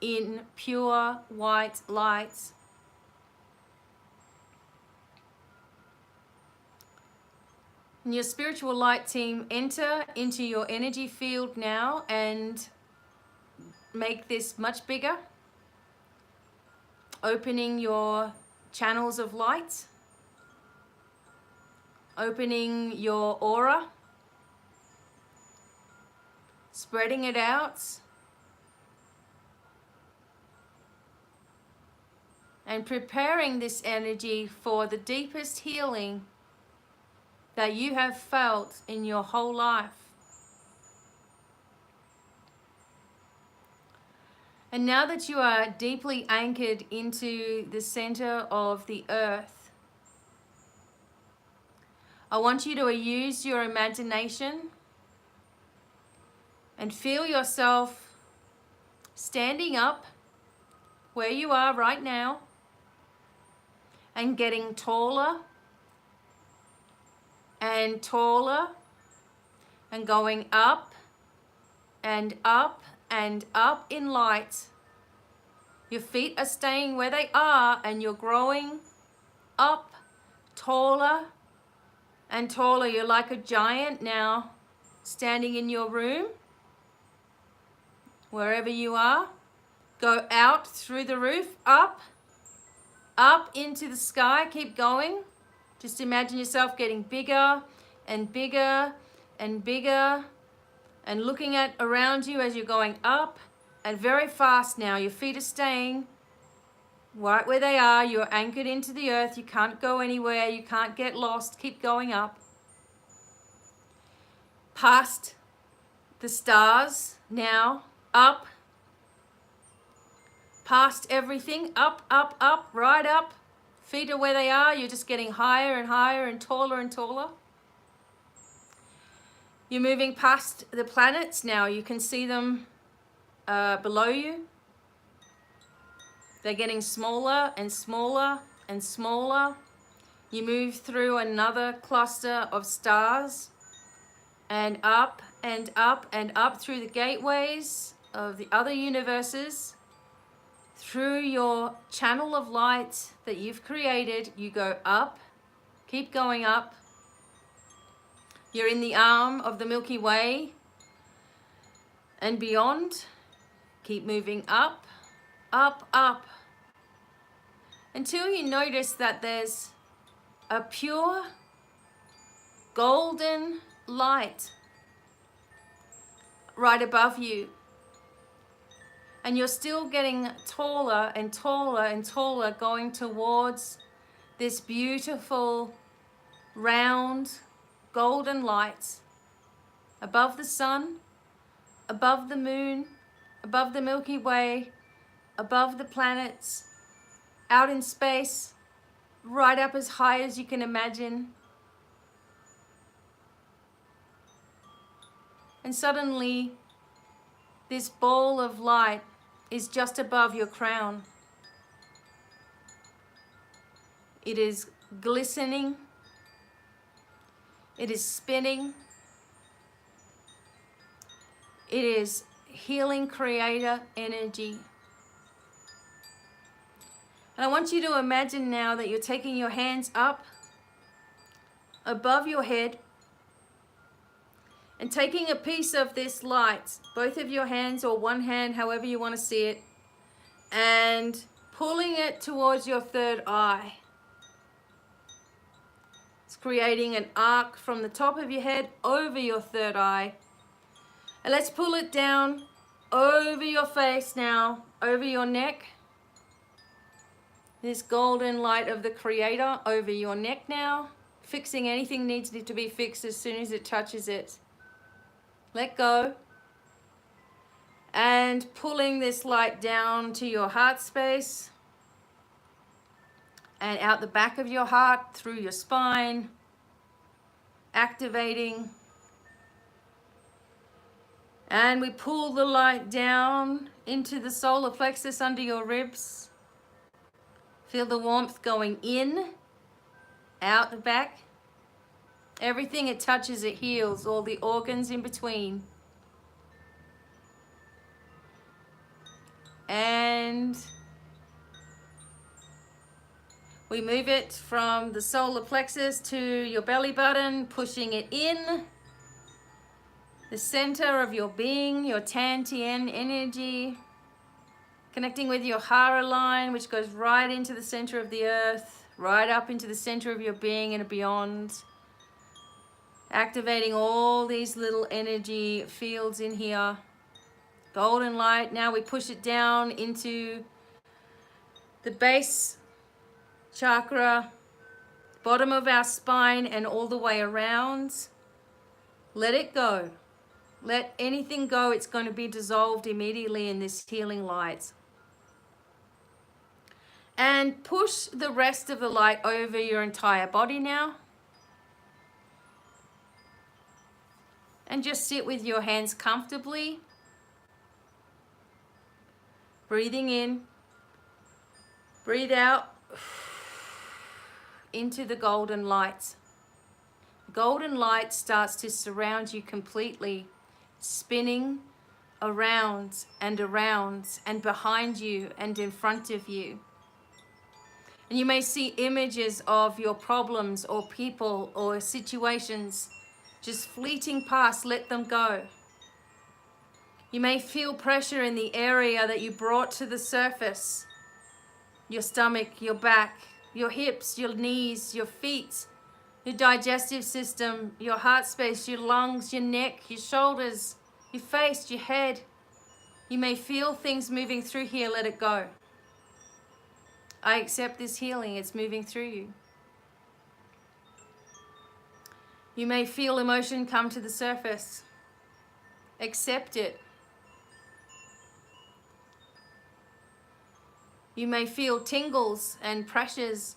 in pure white light. And your spiritual light team enter into your energy field now and make this much bigger, opening your channels of light, opening your aura, spreading it out, and preparing this energy for the deepest healing that you have felt in your whole life. And now that you are deeply anchored into the center of the earth, I want you to use your imagination and feel yourself standing up where you are right now and getting taller and taller and going up and up and up in light. Your feet are staying where they are and you're growing up taller and taller. You're like a giant now, standing in your room, wherever you are. Go out through the roof, up into the sky. Keep going. Just imagine yourself getting bigger and bigger and bigger and looking at around you as you're going up and very fast now. Your feet are staying right where they are. You're anchored into the earth. You can't go anywhere. You can't get lost. Keep going up. Past the stars now, up. Past everything, up, right up. Feet are where they are. You're just getting higher and higher and taller. You're moving past the planets now. You can see them below you. They're getting smaller and smaller and smaller. You move through another cluster of stars and up and up and up through the gateways of the other universes. Through your channel of light that you've created, you go up, keep going up. You're in the arm of the Milky Way and beyond. Keep moving up, up, until you notice that there's a pure golden light right above you. And you're still getting taller and taller, going towards this beautiful, round, golden light above the sun, above the moon, above the Milky Way, above the planets, out in space, right up as high as you can imagine. And suddenly, this ball of light is just above your crown. It is glistening. It is spinning. It is healing creator energy. And I want you to imagine now that you're taking your hands up above your head and taking a piece of this light, both of your hands or one hand, however you want to see it, and pulling it towards your third eye. It's creating an arc from the top of your head over your third eye. And let's pull it down over your face now, over your neck. This golden light of the creator over your neck now. Fixing anything needs to be fixed as soon as it touches it. Let go. And pulling this light down to your heart space. And out the back of your heart, through your spine. Activating. And we pull the light down into the solar plexus under your ribs. Feel the warmth going in, out the back. Everything it touches, it heals, all the organs in between. And we move it from the solar plexus to your belly button, pushing it in. The center of your being, your Tan Tien energy. Connecting with your Hara line, which goes right into the center of the earth, right up into the center of your being and beyond. Activating all these little energy fields in here. Golden light, now we push it down into the base chakra, bottom of our spine and all the way around. Let it go. Let anything go. It's going to be dissolved immediately in this healing light. And push the rest of the light over your entire body now. And just sit with your hands comfortably. Breathing in. Breathe out into the golden light. Golden light starts to surround you completely, spinning around and behind you and in front of you. And you may see images of your problems or people or situations just fleeting past. Let them go. You may feel pressure in the area that you brought to the surface. Your stomach, your back, your hips, your knees, your feet, your digestive system, your heart space, your lungs, your neck, your shoulders, your face, your head. You may feel things moving through here. Let it go. I accept this healing. It's moving through you. You may feel emotion come to the surface. Accept it. You may feel tingles and pressures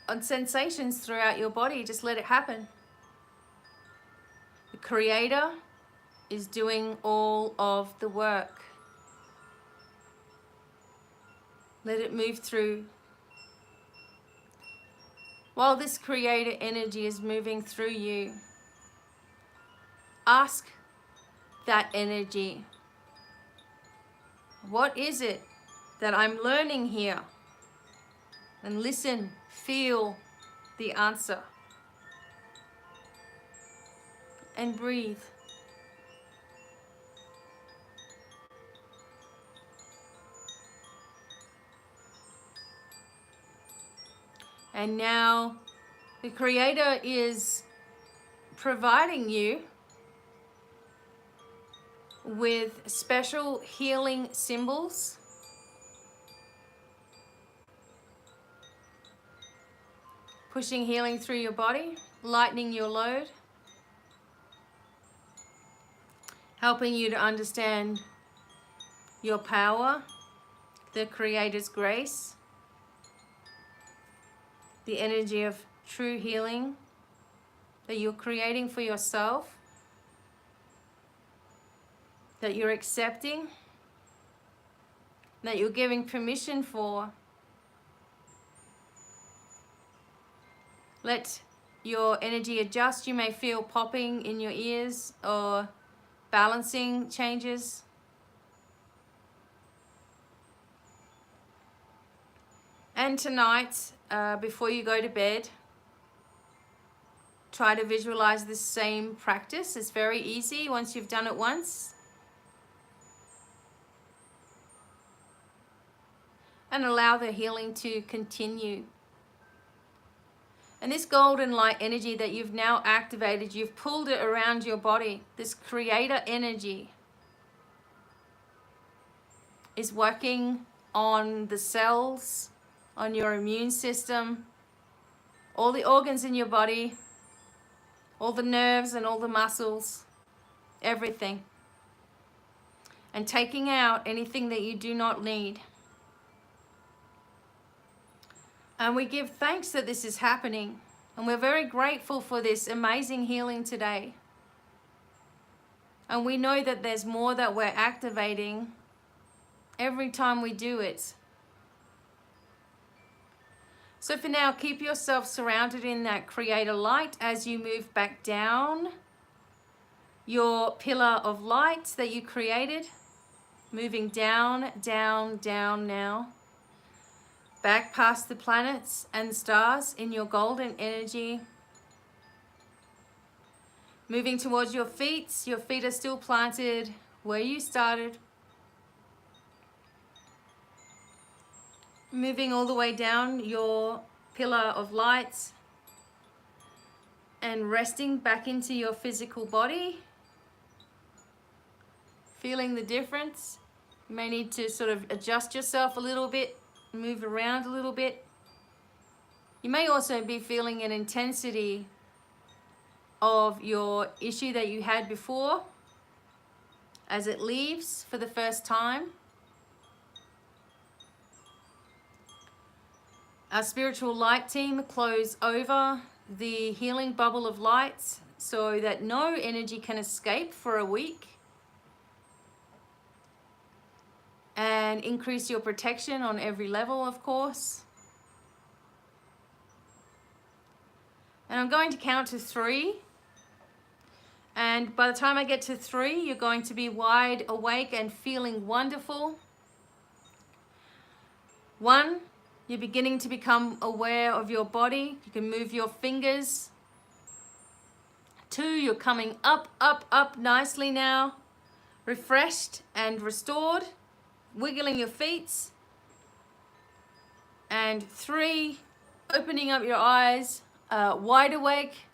and sensations throughout your body. Just let it happen. The Creator is doing all of the work. Let it move through. While this Creator energy is moving through you, ask that energy, what is it that I'm learning here? And listen, feel the answer. And breathe. And now the Creator is providing you with special healing symbols. Pushing healing through your body, lightening your load. helping you to understand your power, the Creator's grace, the energy of true healing that you're creating for yourself, that you're accepting, that you're giving permission for. Let your energy adjust. You may feel popping in your ears or balancing changes. And tonight, before you go to bed, try to visualize this same practice. It's very easy once you've done it once. And allow the healing to continue. And this golden light energy that you've now activated, you've pulled it around your body. This creator energy is working on the cells, on your immune system, all the organs in your body, all the nerves and all the muscles, everything. And taking out anything that you do not need. And we give thanks that this is happening. And we're very grateful for this amazing healing today. And we know that there's more that we're activating every time we do it. So for now, keep yourself surrounded in that creator light as you move back down your pillar of light that you created. Moving down, down, down now. Back past the planets and stars in your golden energy. Moving towards your feet. Your feet are still planted where you started. Moving all the way down your pillar of light and resting back into your physical body. Feeling the difference. You may need to sort of adjust yourself a little bit, move around a little bit. You may also be feeling an intensity of your issue that you had before as it leaves for the first time. Our spiritual light team close over the healing bubble of light so that no energy can escape for a week. And increase your protection on every level, of course. And I'm going to count to 3. And by the time I get to 3, you're going to be wide awake and feeling wonderful. 1, you're beginning to become aware of your body. You can move your fingers. 2, you're coming up, up, up nicely now. Refreshed and restored. Wiggling your feet. And 3, opening up your eyes, wide awake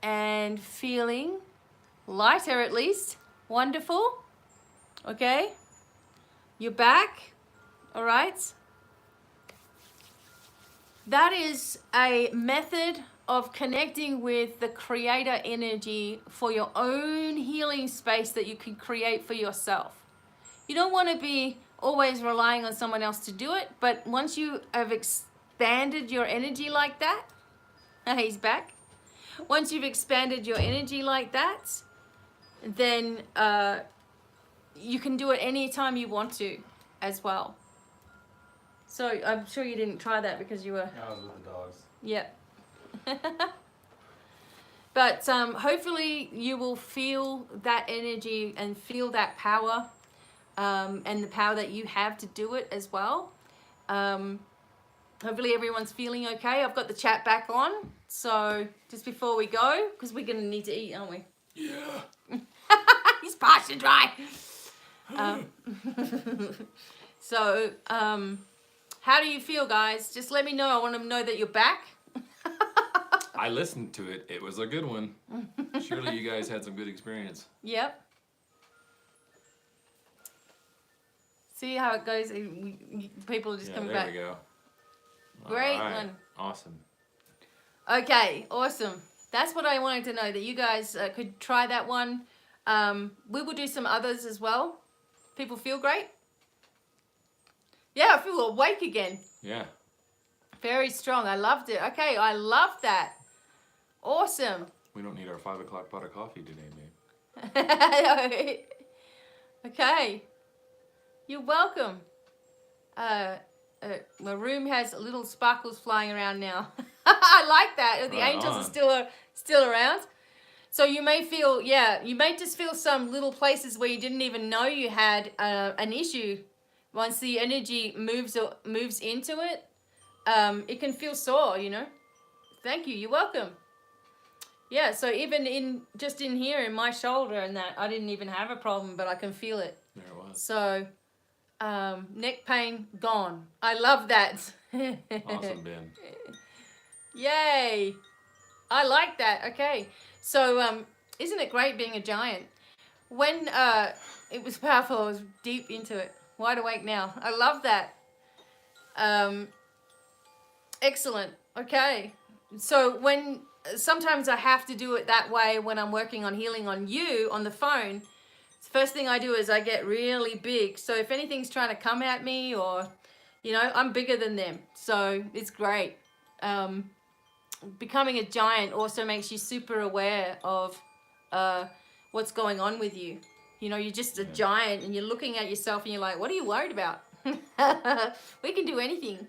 and feeling lighter at least. Wonderful. Okay. You're back. All right. That is a method of connecting with the creator energy for your own healing space that you can create for yourself. You don't want to be always relying on someone else to do it, but once you have expanded your energy like that, he's back. Once you've expanded your energy like that, then you can do it anytime you want to as well. So I'm sure you didn't try that because you were...
I was with the dogs.
Yep. But hopefully you will feel that energy and feel that power and the power that you have to do it as well. Hopefully everyone's feeling okay. I've got the chat back on. So just before we go, because we're going to need to eat, aren't we?
Yeah.
He's parched and dry. So, how do you feel, guys? Just let me know. I want to know that you're back.
I listened to it. It was a good one. Surely you guys had some good experience.
Yep. See how it goes? People are just coming back.
There we go.
Great
All right.
one.
Awesome.
Okay, awesome. That's what I wanted to know, that you guys could try that one. We will do some others as well. People feel great? Yeah, I feel awake again.
Yeah.
Very strong. I loved it. Okay, I love that. Awesome.
We don't need our 5 o'clock pot of coffee today, babe.
Okay. You're welcome. My room has little sparkles flying around now. I like that. The
Right
angels
on.
are still around. So you may feel, you may just feel some little places where you didn't even know you had an issue. Once the energy moves into it, it can feel sore, you know. Thank you. You're welcome. Yeah, so even in here in my shoulder and that, I didn't even have a problem, but I can feel it.
There it was.
So, neck pain gone. I love that.
Awesome, Ben.
Yay. I like that. Okay. So, isn't it great being a giant? When it was powerful, I was deep into it. Wide awake now. I love that. Excellent. Okay. So sometimes I have to do it that way when I'm working on healing on you on the phone. The first thing I do is I get really big. So if anything's trying to come at me or, I'm bigger than them. So it's great. Becoming a giant also makes you super aware of what's going on with you. You're just a giant and you're looking at yourself and you're like, what are you worried about? We can do anything.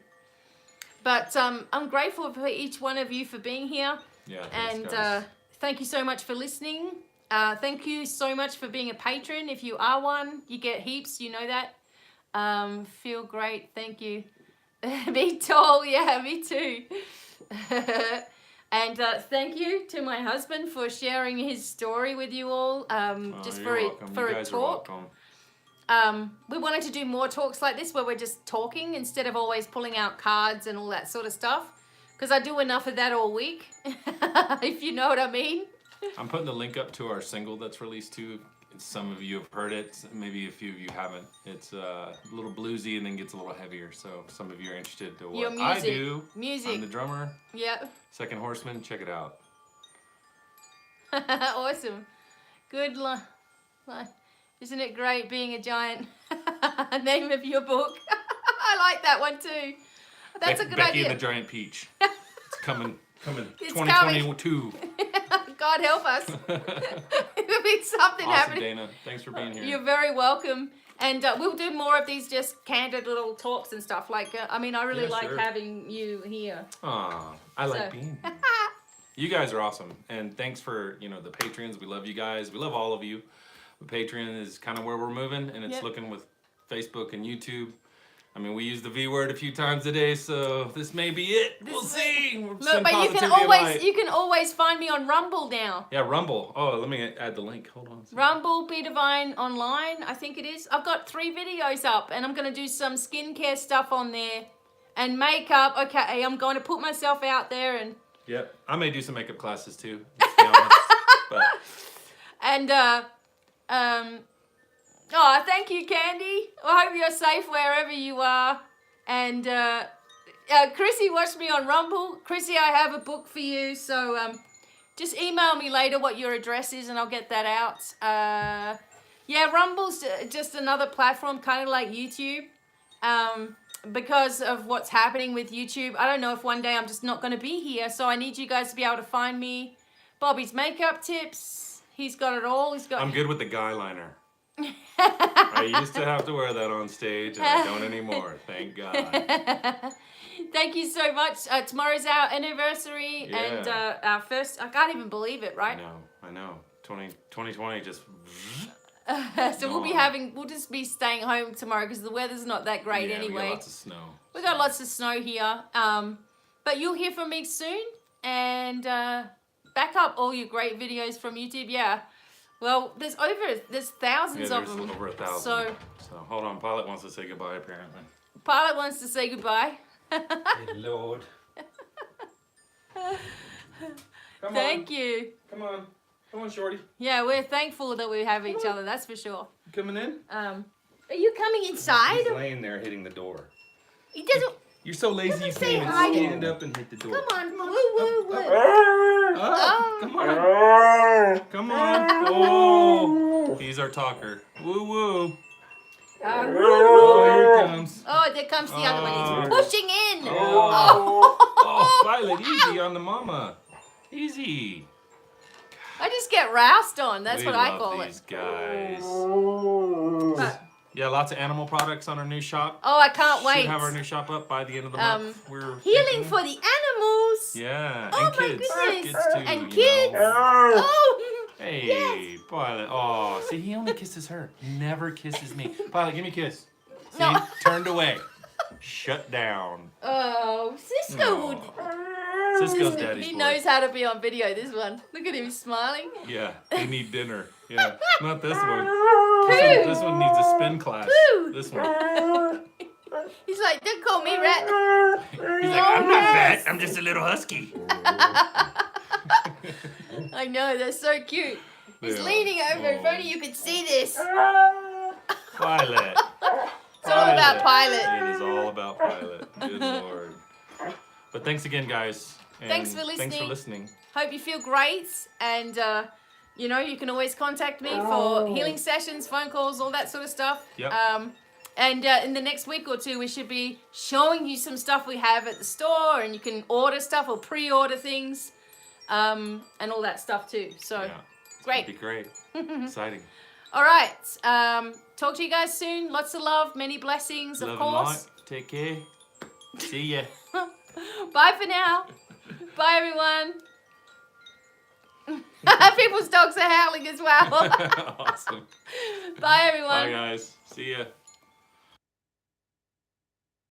But I'm grateful for each one of you for being here.
Yeah, thanks,
and
guys.
thank you so much for listening. Thank you so much for being a patron. If you are one, you get heaps. You know that. Feel great. Thank you. Be tall. Yeah, me too. And thank you to my husband for sharing his story with you all. Just for
welcome.
a
You guys are
talk.
welcome.
We wanted to do more talks like this where we're just talking instead of always pulling out cards and all that sort of stuff. Because I do enough of that all week, if you know what I mean.
I'm putting the link up to our single that's released too. Some of you have heard it, maybe a few of you haven't. It's a little bluesy and then gets a little heavier. So some of you are interested to what I do.
Music.
I'm the drummer.
Yep.
Second Horseman. Check it out.
Awesome. Good luck. Isn't it great being a giant? Name of your book. I like that one too. That's a good
Becky
idea.
and the Giant Peach. It's coming.
It's
2022.
God help us. It'll be something
Awesome,
happening.
Dana. Thanks for being here.
You're very welcome. And we'll do more of these just candid little talks and stuff. I really like having you here.
Aw, I like being here. You guys are awesome. And thanks for, the Patreons. We love you guys. We love all of you. The Patreon is kind of where we're moving, and it's looking with Facebook and YouTube. I mean, we use the V word a few times a day, so this may be it. We'll see.
Look, but you can always find me on Rumble now.
Yeah, Rumble. Oh, let me add the link. Hold on.
Rumble, BDevine Online, I think it is. I've got 3 videos up, and I'm going to do some skincare stuff on there, and makeup. Okay, I'm going to put myself out there and.
Yep, I may do some makeup classes too. Let's be honest. But.
And oh, thank you, Candy. I hope you're safe wherever you are. And Chrissy watched me on Rumble. Chrissy, I have a book for you, so just email me later what your address is, and I'll get that out. Yeah, Rumble's just another platform, kind of like YouTube. Because of what's happening with YouTube, I don't know if one day I'm just not going to be here, so I need you guys to be able to find me. Bobby's makeup tips. He's got it all.
I'm good with the guy liner. I used to have to wear that on stage, and I don't anymore. Thank God.
Thank you so much. Tomorrow's our anniversary, and our first. I can't even believe it, right?
I know. 2020 just.
So we'll just be staying home tomorrow because the weather's not that great anyway.
We got lots of snow.
We got lots of snow here. But you'll hear from me soon, and back up all your great videos from YouTube. Yeah. Well, there's thousands of them.
Over 1,000.
So
hold on, Pilot wants to say goodbye apparently.
Pilot wants to say goodbye.
Hey, Lord.
Thank you.
Come on, Shorty.
Yeah, we're thankful that we have each other. That's for sure.
You coming in?
Are you coming inside?
He's laying there hitting the door.
He doesn't.
You're so lazy you
say
can't even
hi.
stand up and hit the door.
Come on. Woo, woo, woo.
Oh, come on. Come on. Oh, he's our talker. Woo woo. Oh, here he comes.
Oh, there comes the other one. He's pushing in.
Oh, Violet, easy on the mama. Easy.
I just get roused on. That's
We
what I
love
call
these
it.
guys.
But-
Yeah, lots of animal products on our new shop.
oh, I can't wait.
Should have our new shop up by the end of the month. We're
Healing
thinking.
for the animals.
Yeah,
Oh
and
my
kids.
goodness.
Kids too.
And
you
kids.
know.
Oh.
Hey,
Yes.
Violet. Oh, see, he only kisses her. He never kisses me. Violet, give me a kiss. See,
No.
turned away. Shut down.
Oh, Cisco
No.
would.
Cisco's daddy's
He
boy.
knows how to be on video, this one. Look at him smiling.
Yeah, they need dinner. Yeah, not this one.
Pooh.
This one needs a spin class.
Pooh.
This one.
He's like, don't call me rat.
He's like, I'm not fat. I'm just a little husky.
I know, they're so cute. He's
They are.
leaning over. If
Oh.
only you could see this.
Violet.
It's all about Pilot.
It is all about Pilot. Good Lord. But thanks again, guys. And
Thanks for
Thanks for
listening.
listening.
Hope you feel great. And, you know, you can always contact me for healing sessions, phone calls, all that sort of stuff.
Yep.
And in the next week or two, we should be showing you some stuff we have at the store. And you can order stuff or pre-order things. And all that stuff too. So,
Yeah.
great.
It'd be great. Exciting.
All right. Talk to you guys soon. Lots of love. Many blessings, of
Love
course.
and light. Take care. See ya.
Bye for now. Bye, everyone. People's dogs are howling as well.
Awesome.
Bye, everyone.
Bye, guys. See ya.